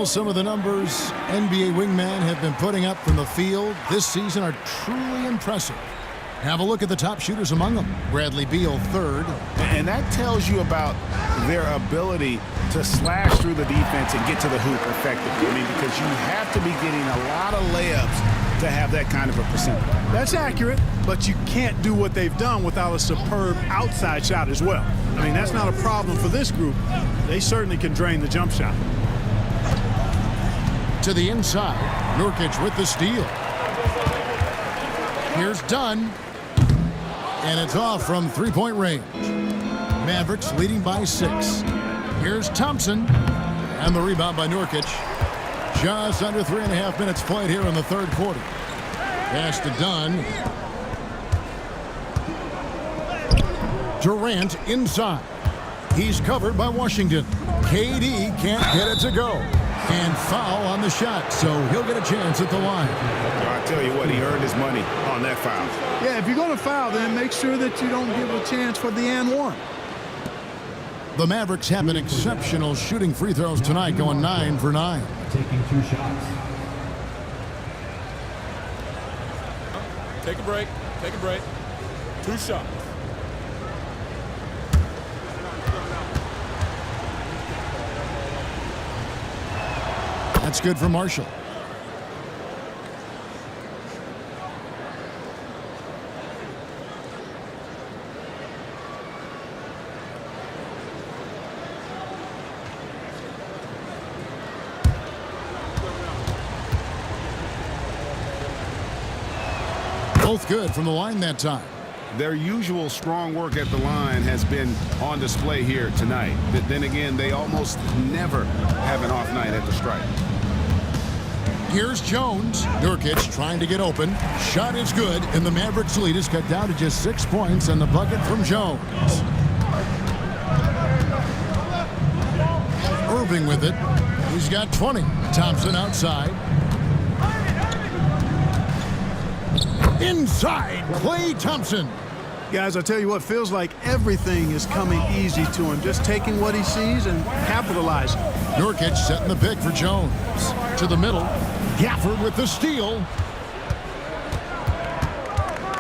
Well, some of the numbers NBA wingmen have been putting up from the field this season are truly impressive. Have a look at the top shooters among them. Bradley Beal, 3rd. And that tells you about their ability to slash through the defense and get to the hoop effectively. I mean, because you have to be getting a lot of layups to have that kind of a percentage. That's accurate, but you can't do what they've done without a superb outside shot as well. I mean, that's not a problem for this group. They certainly can drain the jump shot. To the inside, Nurkic with the steal. Here's Dunn, and it's off from three-point range. Mavericks leading by 6. Here's Thompson, and the rebound by Nurkic. Just under 3.5 minutes played here in the third quarter. Pass to Dunn. Durant inside. He's covered by Washington. KD can't get it to go. And foul on the shot, so he'll get a chance at the line. I tell you what, he earned his money on that foul. Yeah, if you're going to foul, then make sure that you don't give a chance for the and one. The Mavericks have been exceptional shooting free throws tonight, going 9 for 9. Taking 2 shots. Take a break. Take a break. 2 shots. That's good for Marshall. Both good from the line that time. Their usual strong work at the line has been on display here tonight. But then again, they almost never have an off night at the stripe. Here's Jones. Nurkic trying to get open. Shot is good, and the Mavericks lead is cut down to just 6 points, and the bucket from Jones. Irving with it. He's got 20. Thompson outside. Inside, Klay Thompson. Guys, I tell you what, feels like everything is coming easy to him. Just taking what he sees and capitalizing. Nurkic setting the pick for Jones. To the middle. Gafford with the steal.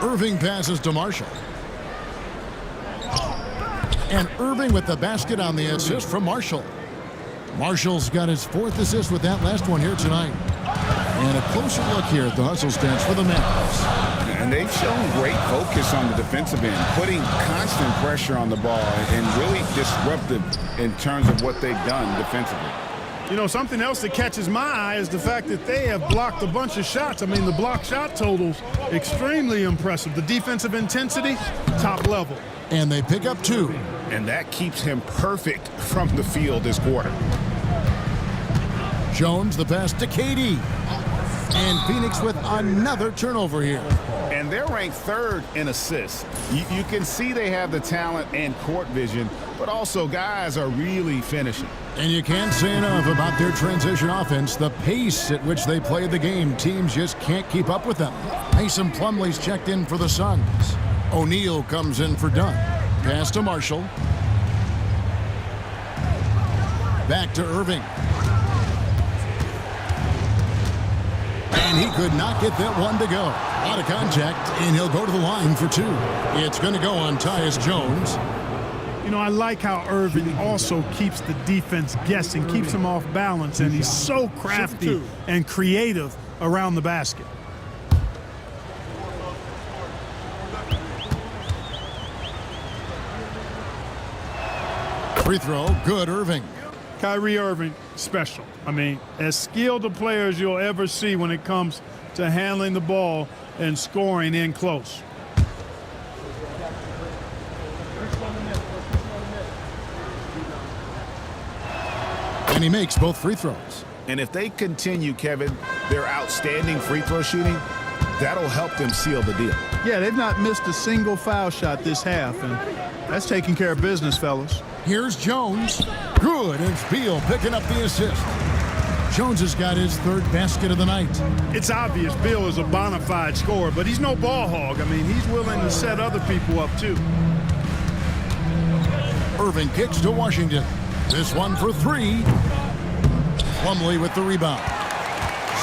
Irving passes to Marshall. And Irving with the basket on the assist from Marshall. Marshall's got his 4th assist with that last one here tonight. And a closer look here at the hustle stats for the Mavericks. And they've shown great focus on the defensive end, putting constant pressure on the ball and really disruptive in terms of what they've done defensively. You know, something else that catches my eye is the fact that they have blocked a bunch of shots. I mean, the block shot totals, extremely impressive. The defensive intensity, top level. And they pick up 2. And that keeps him perfect from the field this quarter. Jones, the pass to KD. And Phoenix with another turnover here. And they're ranked 3rd in assists. You can see they have the talent and court vision, but also guys are really finishing. And you can't say enough about their transition offense. The pace at which they play the game, teams just can't keep up with them. Mason Plumlee's checked in for the Suns. O'Neal comes in for Dunn. Pass to Marshall. Back to Irving. And he could not get that one to go. Out of contact, and he'll go to the line for 2. It's going to go on Tyus Jones. You know, I like how Irving also keeps the defense guessing, keeps them off balance, and he's so crafty and creative around the basket. Free throw, good, Irving. Kyrie Irving, special. I mean, as skilled a player as you'll ever see when it comes to handling the ball and scoring in close. And he makes both free throws. And if they continue, Kevin, their outstanding free throw shooting, that'll help them seal the deal. Yeah, they've not missed a single foul shot this half, and that's taking care of business, fellas. Here's Jones. Good, and Beal picking up the assist. Jones has got his 3rd basket of the night. It's obvious Beal is a bona fide scorer, but he's no ball hog. I mean, he's willing to set other people up, too. Irving kicks to Washington. This one for 3. Plumlee with the rebound.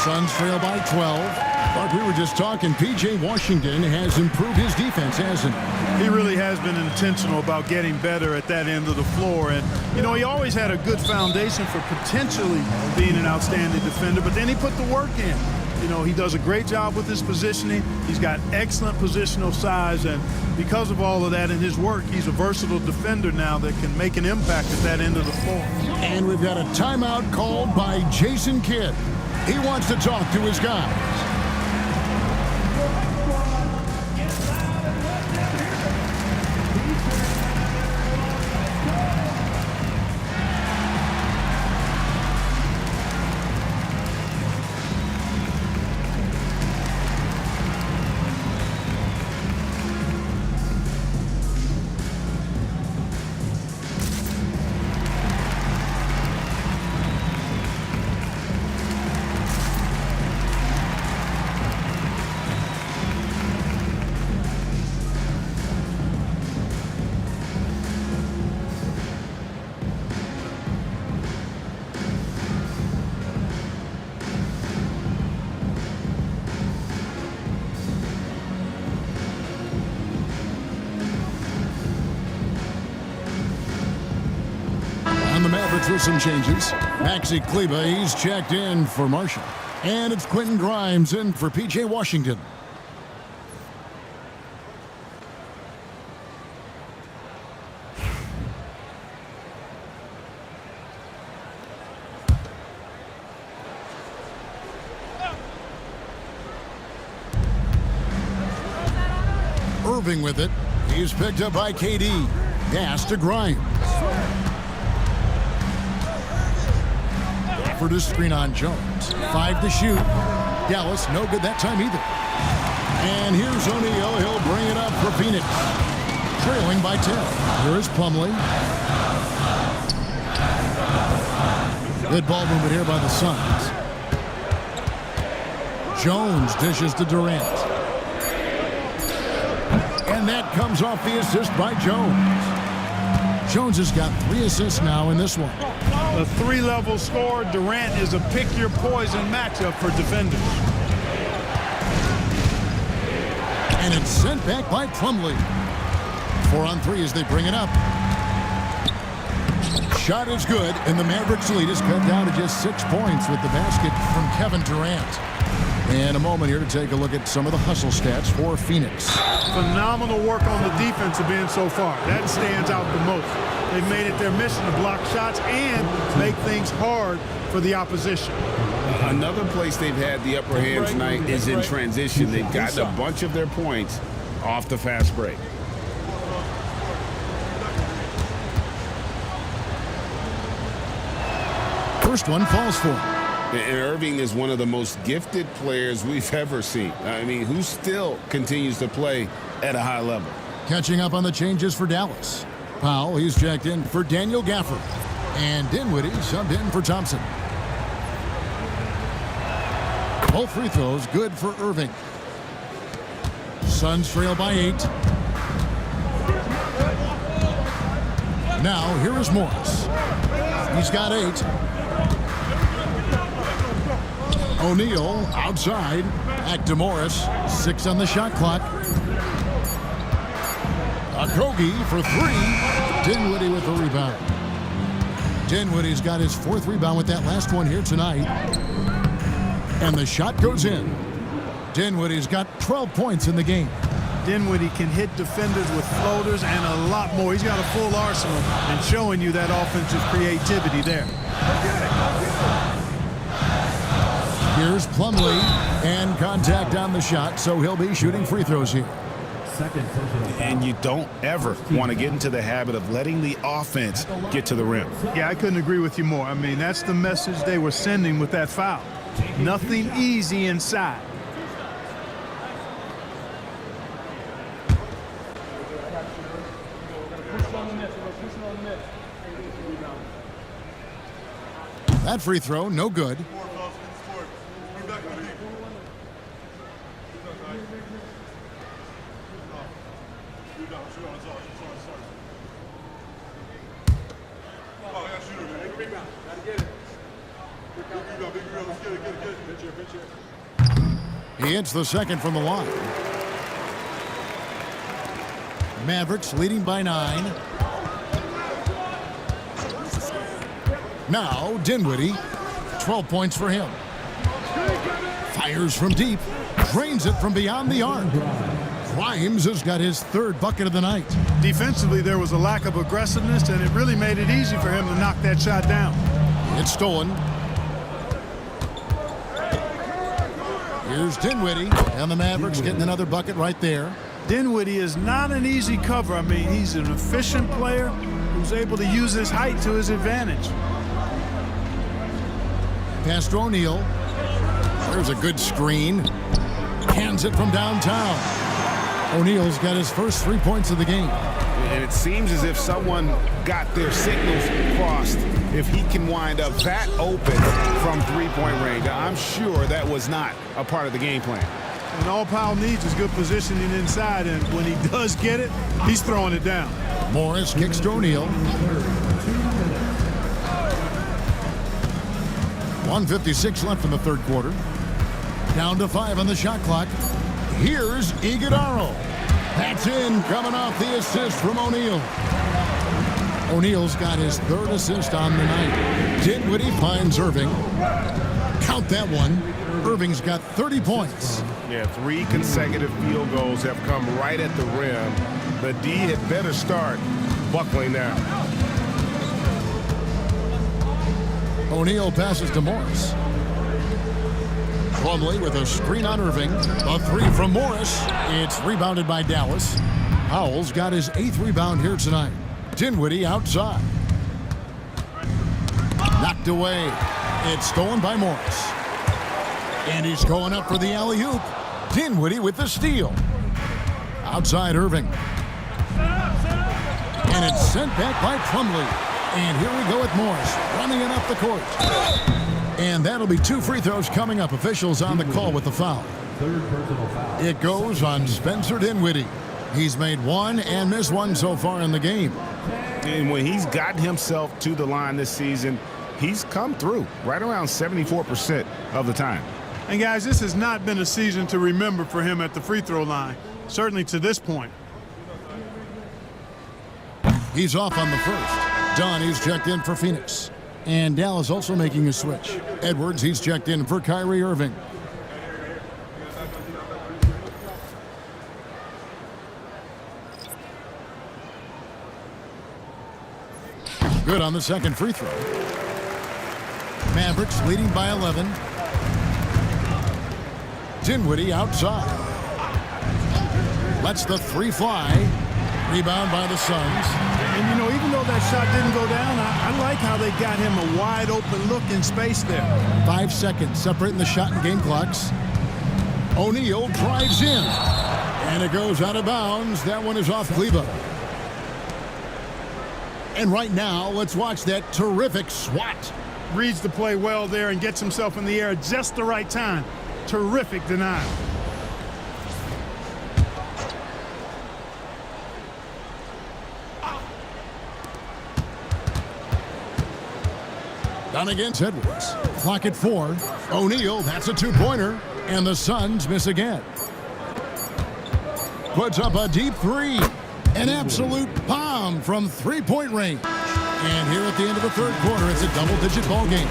Suns trail by 12. Like we were just talking, P.J. Washington has improved his defense, hasn't he? He really has been intentional about getting better at that end of the floor. And, you know, he always had a good foundation for potentially being an outstanding defender, but then he put the work in. You know, he does a great job with his positioning. He's got excellent positional size, and because of all of that in his work, he's a versatile defender now that can make an impact at that end of the floor. And we've got a timeout called by Jason Kidd. He wants to talk to his guys. The Mavericks with some changes. Maxi Kleber, he's checked in for Marshall. And it's Quentin Grimes in for P.J. Washington. Irving with it. He's picked up by KD. Pass to Grimes. For the screen on Jones. 5 to shoot. Dallas, no good that time either. And here's O'Neal. He'll bring it up for Phoenix. Trailing by 10. Here is Plumlee. Good ball movement here by the Suns. Jones dishes to Durant. And that comes off the assist by Jones. Jones has got 3 assists now in this one. A 3-level score. Durant is a pick-your-poison matchup for defenders. And it's sent back by Plumlee. 4 on 3 as they bring it up. Shot is good, and the Mavericks lead is cut down to just 6 points with the basket from Kevin Durant. And a moment here to take a look at some of the hustle stats for Phoenix. Phenomenal work on the defensive end so far. That stands out the most. They've made it their mission to block shots and make things hard for the opposition. Another place they've had the upper hand tonight is in transition. They've gotten a bunch of their points off the fast break. First one falls for him. And Irving is one of the most gifted players we've ever seen. I mean, who still continues to play at a high level. Catching up on the changes for Dallas. Powell, he's checked in for Daniel Gafford. And Dinwiddie subbed in for Thompson. Both free throws good for Irving. Suns trail by 8. Now, here is Morris. He's got 8. O'Neal outside. Back to Morris. 6 on the shot clock. Okogie for 3. Dinwiddie with the rebound. Dinwiddie's got his 4th rebound with that last one here tonight. And the shot goes in. Dinwiddie's got 12 points in the game. Dinwiddie can hit defenders with floaters and a lot more. He's got a full arsenal and showing you that offensive creativity there. Here's Plumlee, and contact on the shot, so he'll be shooting free throws here. And you don't ever want to get into the habit of letting the offense get to the rim. Yeah, I couldn't agree with you more. I mean, that's the message they were sending with that foul. Nothing easy inside. That free throw, no good. He hits the second from the line. Mavericks leading by 9. Now Dinwiddie, 12 points for him. Fires from deep. Drains it from beyond the arc. Grimes has got his third bucket of the night. Defensively, there was a lack of aggressiveness, and it really made it easy for him to knock that shot down. It's stolen. Here's Dinwiddie, and the Mavericks getting another bucket right there. Dinwiddie is not an easy cover. I mean, he's an efficient player who's able to use his height to his advantage. Pass to O'Neal. There's a good screen. Hands it from downtown. O'Neal's got his first 3 points of the game. And it seems as if someone got their signals crossed. If he can wind up that open from three-point range, I'm sure that was not a part of the game plan. And all Powell needs is good positioning inside, and when he does get it, he's throwing it down. Morris kicks to O'Neal. 1:56 left in the third quarter. Down to 5 on the shot clock. Here's Iguodala. That's in, coming off the assist from O'Neal. O'Neal's got his third assist on the night. Dinwiddie finds Irving. Count that one. Irving's got 30 points. Yeah, 3 consecutive field goals have come right at the rim. The D had better start buckling now. O'Neal passes to Morris. Plumlee with a screen on Irving. A 3 from Morris. It's rebounded by Dallas. Powell's got his 8th rebound here tonight. Dinwiddie outside. Knocked away. It's stolen by Morris. And he's going up for the alley-oop. Dinwiddie with the steal. Outside Irving. And it's sent back by Plumlee. And here we go with Morris running it up the court. And that'll be 2 free throws coming up. Officials on the call with the foul. It goes on Spencer Dinwiddie. He's made 1 and missed 1 so far in the game. And when he's gotten himself to the line this season, he's come through right around 74% of the time. And guys, this has not been a season to remember for him at the free throw line, certainly to this point. He's off on the first. Donnie's checked in for Phoenix. And Dallas also making a switch. Edwards, he's checked in for Kyrie Irving. Good on the second free throw. Mavericks leading by 11. Dinwiddie outside. Lets the 3 fly. Rebound by the Suns. And, you know, even though that shot didn't go down, I like how they got him a wide open look in space there. 5 seconds separating the shot and game clocks. O'Neal drives in. And it goes out of bounds. That one is off Cleveland. And right now, let's watch that terrific swat. Reads the play well there and gets himself in the air at just the right time. Terrific denial. Done against Edwards. Clock at 4. O'Neal, that's a 2-pointer. And the Suns miss again. Puts up a deep 3. An absolute bomb from 3-point range. And here at the end of the third quarter, it's a double-digit ball game.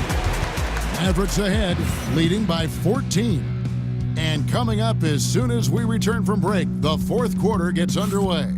Mavericks ahead, leading by 14. And coming up as soon as we return from break, the fourth quarter gets underway.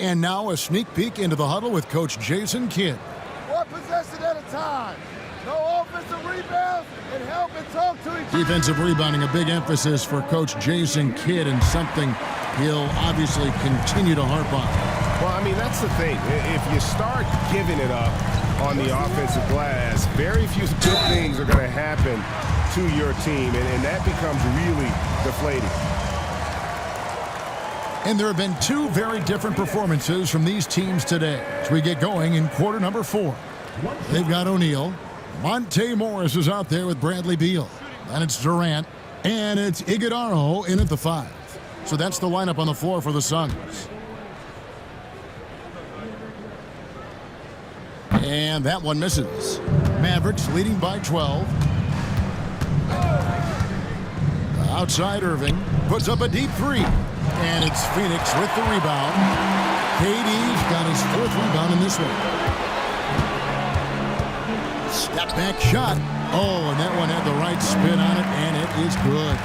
And now a sneak peek into the huddle with Coach Jason Kidd. One possession at a time. No offensive rebounds and help and talk to each other. Defensive rebounding, a big emphasis for Coach Jason Kidd and something he'll obviously continue to harp on. Well, I mean, that's the thing. If you start giving it up on the offensive glass, very few good things are going to happen to your team, and that becomes really deflating. And there have been 2 very different performances from these teams today as we get going in quarter number 4. They've got O'Neal. Monte Morris is out there with Bradley Beal. And it's Durant. And it's Iguodala in at the 5. So that's the lineup on the floor for the Suns. And that one misses. Mavericks leading by 12. Outside Irving puts up a deep three. And it's Phoenix with the rebound. KD's got his 4th rebound in this one. Step back shot. Oh, and that one had the right spin on it, and it is good.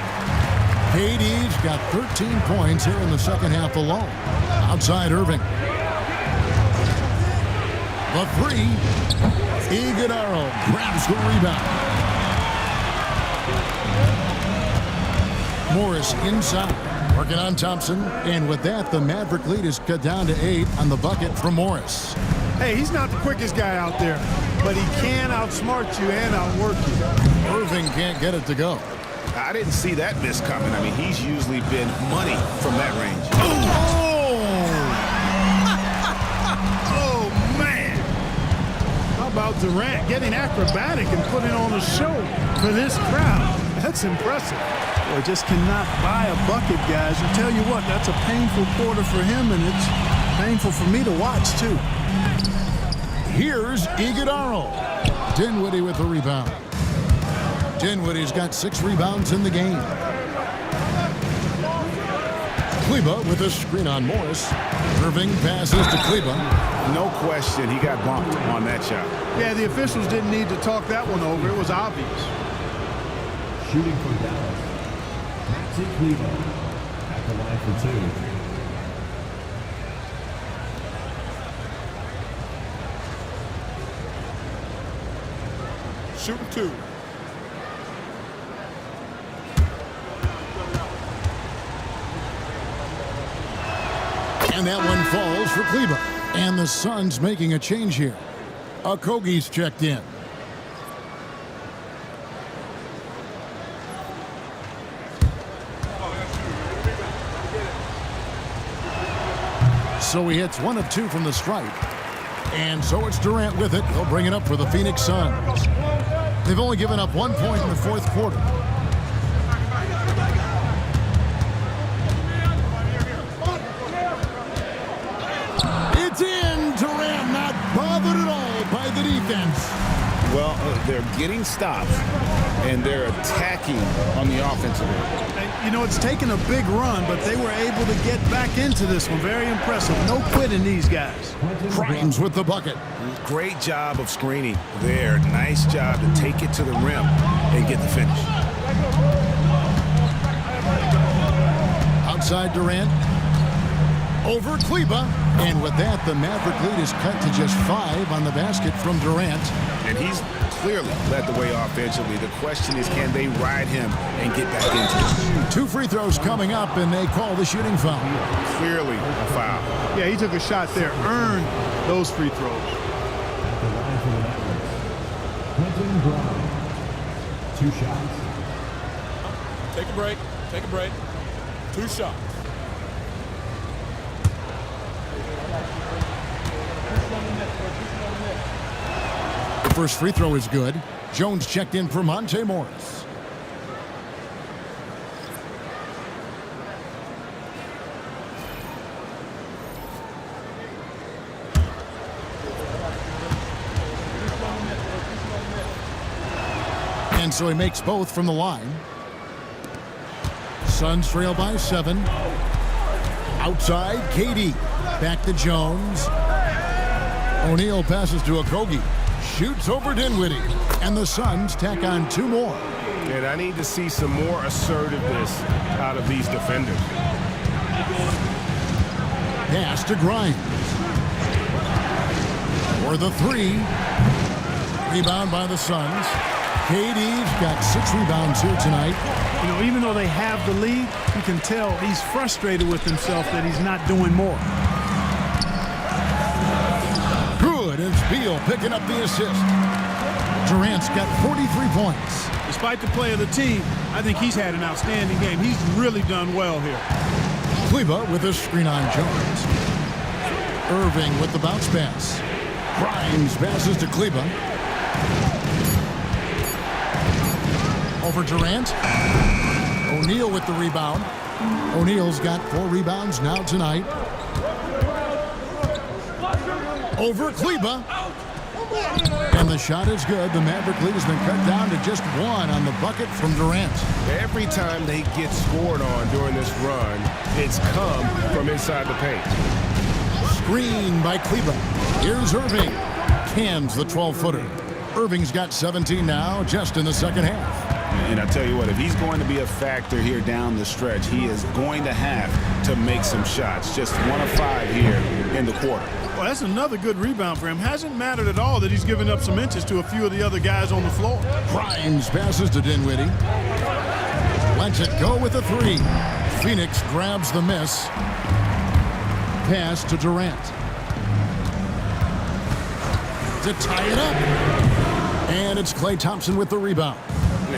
KD's got 13 points here in the second half alone. Outside Irving. The three. Iguodala grabs the rebound. Morris inside. Working on Thompson. And with that, the Maverick lead is cut down to 8 on the bucket from Morris. Hey, he's not the quickest guy out there, but he can outsmart you and outwork you. Irving can't get it to go. I didn't see that miss coming. I mean, he's usually been money from that range. Oh, man. How about Durant getting acrobatic and putting on a show for this crowd? That's impressive. Well, just cannot buy a bucket, guys. I tell you what, that's a painful quarter for him, and it's painful for me to watch, too. Here's Iguodala. Dinwiddie with the rebound. Dinwiddie's got 6 rebounds in the game. Kleba with a screen on Morris. Irving passes to Kleba. No question, he got bumped on that shot. Yeah, the officials didn't need to talk that one over. It was obvious. Shooting from Dallas, Maxi Kleber at the line for 2. Shooting 2. And that one falls for Kleba. And the Suns making a change here. Okogie's checked in. So he hits 1 of 2 from the stripe. And so it's Durant with it. He'll bring it up for the Phoenix Suns. They've only given up 1 point in the 4th quarter. It's in. Durant not bothered at all by the defense. Well, they're getting stops, and they're attacking on the offensive end. And, you know, it's taken a big run, but they were able to get back into this one. Very impressive. No quitting these guys. Grimes with the bucket. Great job of screening there. Nice job to take it to the rim and get the finish. Outside Durant. Over Kleba. And with that, the Maverick lead is cut to just 5 on the basket from Durant. And he's clearly led the way offensively. The question is, can they ride him and get back into it? 2 free throws coming up, and they call the shooting foul. Clearly a foul. Yeah, he took a shot there. Earned those free throws. At the line for the Mavericks, Quentin Brown. 2 shots. Take a break. Take a break. 2 shots. The first free throw is good. Jones checked in for Monte Morris. And so he makes both from the line. Suns trail by 7. Outside, KD. Back to Jones. O'Neal passes to Okogie. Shoots over Dinwiddie. And the Suns tack on 2 more. And I need to see some more assertiveness out of these defenders. Pass to Grimes. For the 3. Rebound by the Suns. KD's got 6 rebounds here tonight. You know, even though they have the lead, you can tell he's frustrated with himself that he's not doing more. Good, and it's Beal picking up the assist. Durant's got 43 points. Despite the play of the team, I think he's had an outstanding game. He's really done well here. Kleba with a screen on Jones. Irving with the bounce pass. Grimes passes to Kleba. Over Durant. O'Neal with the rebound. O'Neal's got 4 rebounds now tonight. Over Kleba. And the shot is good. The Maverick lead has been cut down to just one on the bucket from Durant. Every time they get scored on during this run, it's come from inside the paint. Screen by Cleveland. Here's Irving. Cans the 12-footer. Irving's got 17 now, just in the second half. And I tell you what, if he's going to be a factor here down the stretch, he is going to have to make some shots. Just 1 of 5 here in the quarter. Well, that's another good rebound for him. Hasn't mattered at all that he's given up some inches to a few of the other guys on the floor. Grimes passes to Dinwiddie. Lets it go with a 3. Phoenix grabs the miss. Pass to Durant. To tie it up. And it's Klay Thompson with the rebound.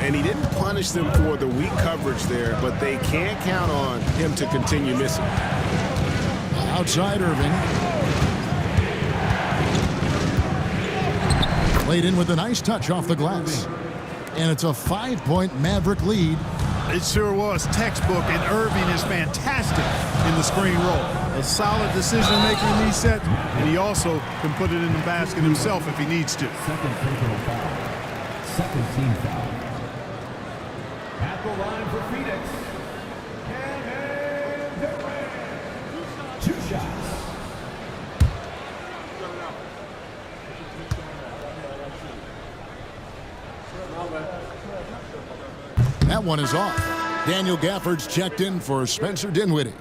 And he didn't punish them for the weak coverage there, but they can't count on him to continue missing. Outside Irving. Played in with a nice touch off the glass. And it's a 5-point Maverick lead. It sure was textbook, and Irving is fantastic in the screen roll. A solid decision maker in these sets, and he also can put it in the basket himself if he needs to. Second personal foul. Second team foul. At the line for Phoenix. And Durant. 2 shots. That one is off. Daniel Gafford's checked in for Spencer Dinwiddie.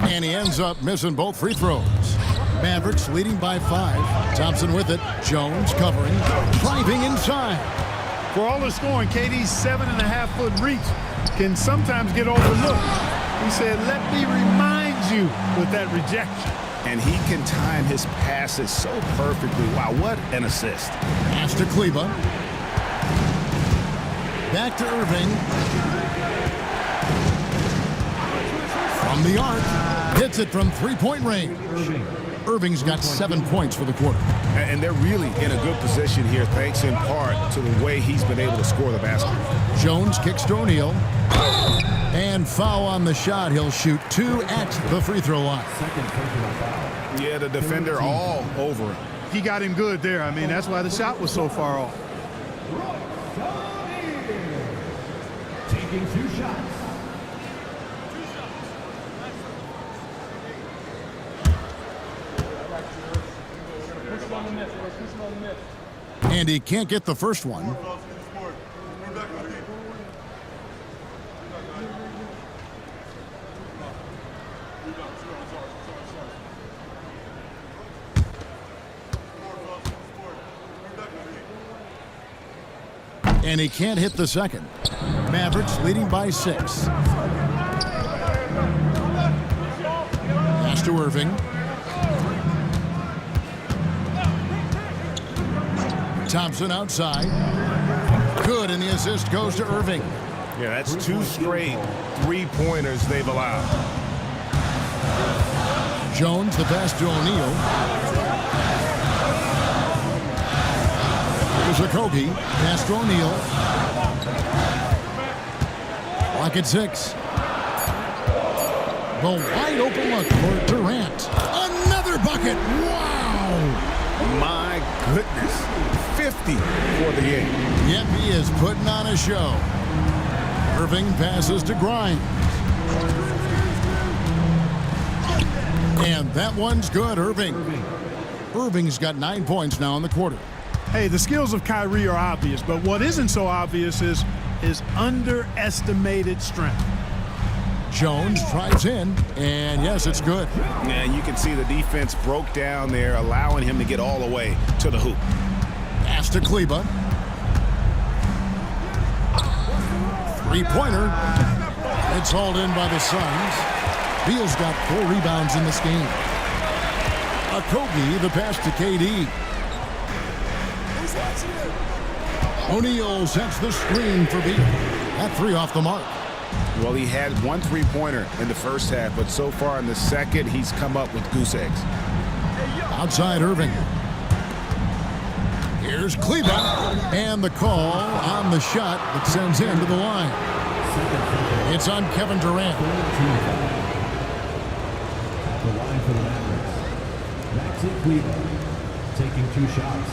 And he ends up missing both free throws. Mavericks leading by 5. Thompson with it. Jones covering. Driving inside. For all the scoring, KD's 7.5-foot reach can sometimes get overlooked. He said, let me remind you with that rejection. And he can time his passes so perfectly. Wow, what an assist. Pass to Kleba. Back to Irving. From the arc. Hits it from 3-point range. Irving's got 7 points for the quarter. And they're really in a good position here, thanks in part to the way he's been able to score the basket. Jones kicks to O'Neal. And foul on the shot. He'll shoot 2 at the free throw line. Yeah, the defender all over him. He got him good there. I mean, that's why the shot was so far off. Taking 2 shots. And he can't get the first one. And he can't hit the second. Mavericks leading by 6. Pass to Irving. Thompson outside. Good, and the assist goes to Irving. Yeah, that's 2 straight 3-pointers they've allowed. Jones, the pass to O'Neal. Here's Okogie. Pass to O'Neal. Lock at 6. The wide open look for Durant. Another bucket. Wow. My goodness. 50 for the game. Yep, he is putting on a show. Irving passes to Grimes. And that one's good, Irving. Irving's got 9 points now in the quarter. Hey, the skills of Kyrie are obvious, but what isn't so obvious is his underestimated strength. Jones drives in, and yes, it's good. Yeah, you can see the defense broke down there, allowing him to get all the way to the hoop. Pass to Kleba. 3-pointer. It's hauled in by the Suns. Beal's got 4 rebounds in this game. Okogie, the pass to KD. O'Neal sets the screen for Beal. That 3 off the mark. Well, he had 1 3-pointer in the first half, but so far in the second, he's come up with goose eggs. Outside Irving. Here's Kleba, and the call on the shot that sends him to the line. It's on Kevin Durant. The line for the Mavericks. Maxi Kleba taking 2 shots.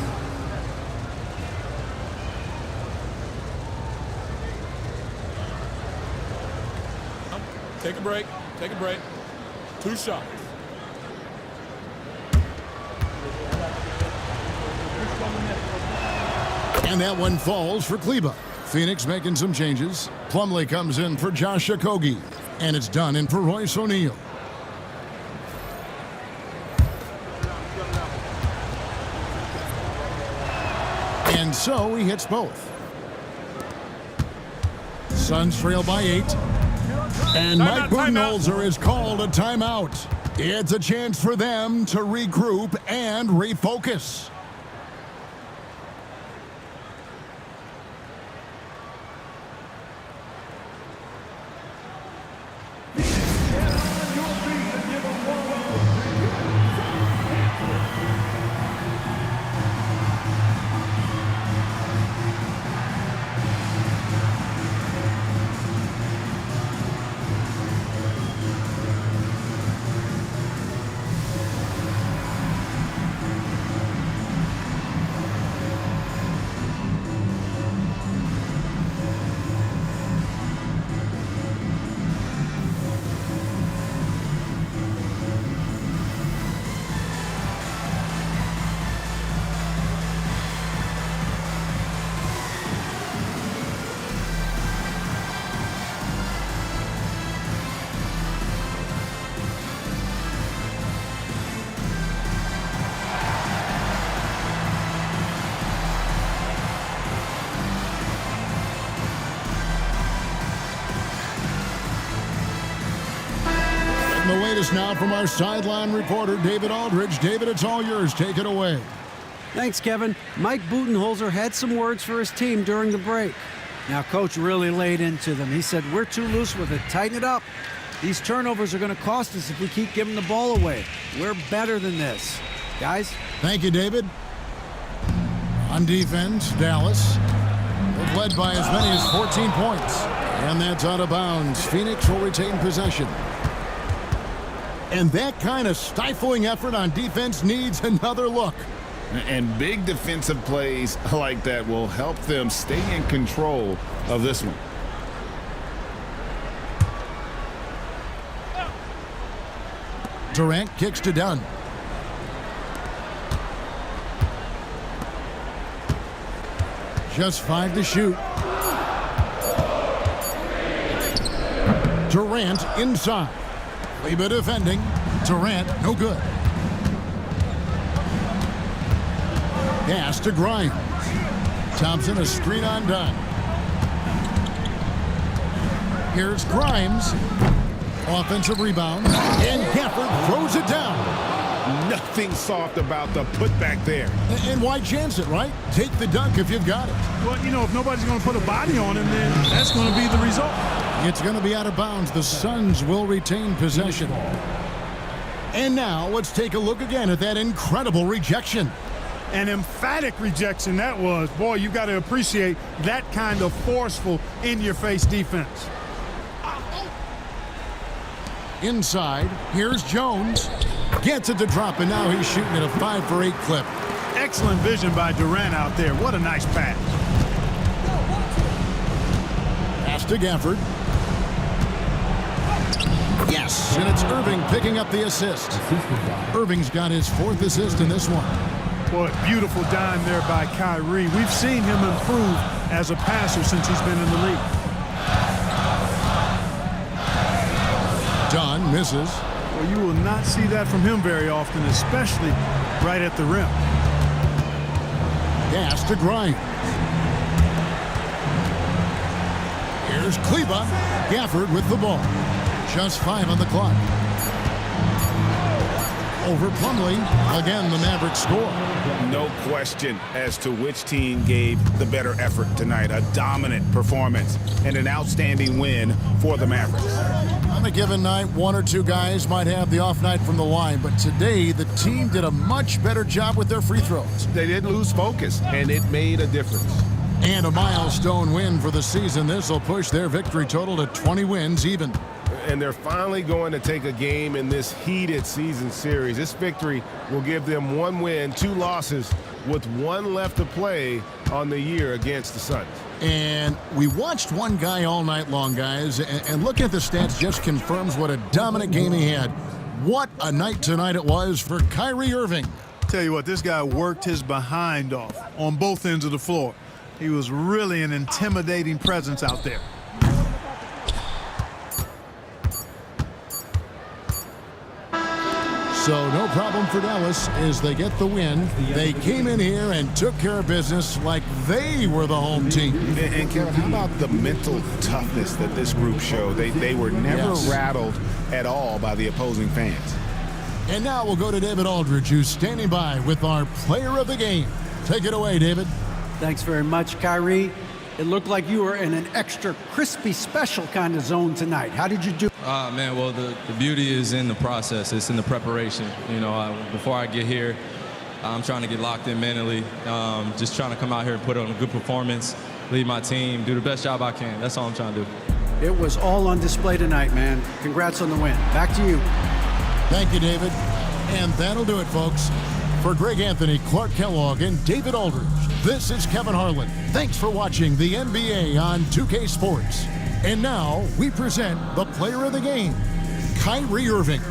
Take a break. Take a break. 2 shots. And that one falls for Kleba. Phoenix making some changes. Plumlee comes in for Josh Okogie. And it's done in for Royce O'Neal. And so he hits both. Suns trail by 8. And Mike Budenholzer has called a timeout. It's a chance for them to regroup and refocus. The latest now from our sideline reporter, David Aldridge. David, it's all yours. Take it away. Thanks, Kevin. Mike Budenholzer had some words for his team during the break. Now, Coach really laid into them. He said, we're too loose with it. Tighten it up. These turnovers are going to cost us if we keep giving the ball away. We're better than this. Guys? Thank you, David. On defense, Dallas. They've led by as many as 14 points. And that's out of bounds. Phoenix will retain possession. And that kind of stifling effort on defense needs another look. And big defensive plays like that will help them stay in control of this one. Durant kicks to Dunn. Just 5 to shoot. Durant inside. Kleba defending. Durant, no good. Pass to Grimes. Thompson, a screen on Dunn. Here's Grimes. Offensive rebound. And Gafford throws it down. Nothing soft about the putback there. And why chance it, right? Take the dunk if you've got it. Well, you know, if nobody's going to put a body on him, then that's going to be the result. It's going to be out of bounds. The Suns will retain possession. And now let's take a look again at that incredible rejection. An emphatic rejection that was. Boy, you got to appreciate that kind of forceful, in-your-face defense. Inside, here's Jones. Gets it to drop, and now he's shooting at a 5 for 8 clip. Excellent vision by Durant out there. What a nice pass. Pass to Gafford. Yes, and it's Irving picking up the assist. Irving's got his 4th assist in this one. Boy, beautiful dime there by Kyrie. We've seen him improve as a passer since he's been in the league. Dunn misses. Well, you will not see that from him very often, especially right at the rim. Pass to Grimes. Here's Kleba. Gafford with the ball. Just 5 on the clock. Over Plumlee. Again, the Mavericks score. No question as to which team gave the better effort tonight. A dominant performance and an outstanding win for the Mavericks. On a given night, one or two guys might have the off night from the line, but today the team did a much better job with their free throws. They didn't lose focus, and it made a difference. And a milestone win for the season. This will push their victory total to 20 wins even. And they're finally going to take a game in this heated season series. This victory will give them 1 win, 2 losses, with 1 left to play on the year against the Suns. And we watched one guy all night long, guys, and looking at the stats just confirms what a dominant game he had. What a night tonight it was for Kyrie Irving. Tell you what, this guy worked his behind off on both ends of the floor. He was really an intimidating presence out there. So no problem for Dallas as they get the win. They came in here and took care of business like they were the home team. And Kevin, how about the mental toughness that this group showed? They were never rattled at all by the opposing fans. And now we'll go to David Aldridge, who's standing by with our player of the game. Take it away, David. Thanks very much, Kyrie. It looked like you were in an extra crispy special kind of zone tonight. How did you do? Man, well, the beauty is in the process. It's in the preparation. You know, before I get here, I'm trying to get locked in mentally. Just trying to come out here and put on a good performance, lead my team, do the best job I can. That's all I'm trying to do. It was all on display tonight, man. Congrats on the win. Back to you. Thank you, David. And that'll do it, folks. For Greg Anthony, Clark Kellogg, and David Aldridge, this is Kevin Harlan. Thanks for watching the NBA on 2K Sports. And now we present the player of the game, Kyrie Irving.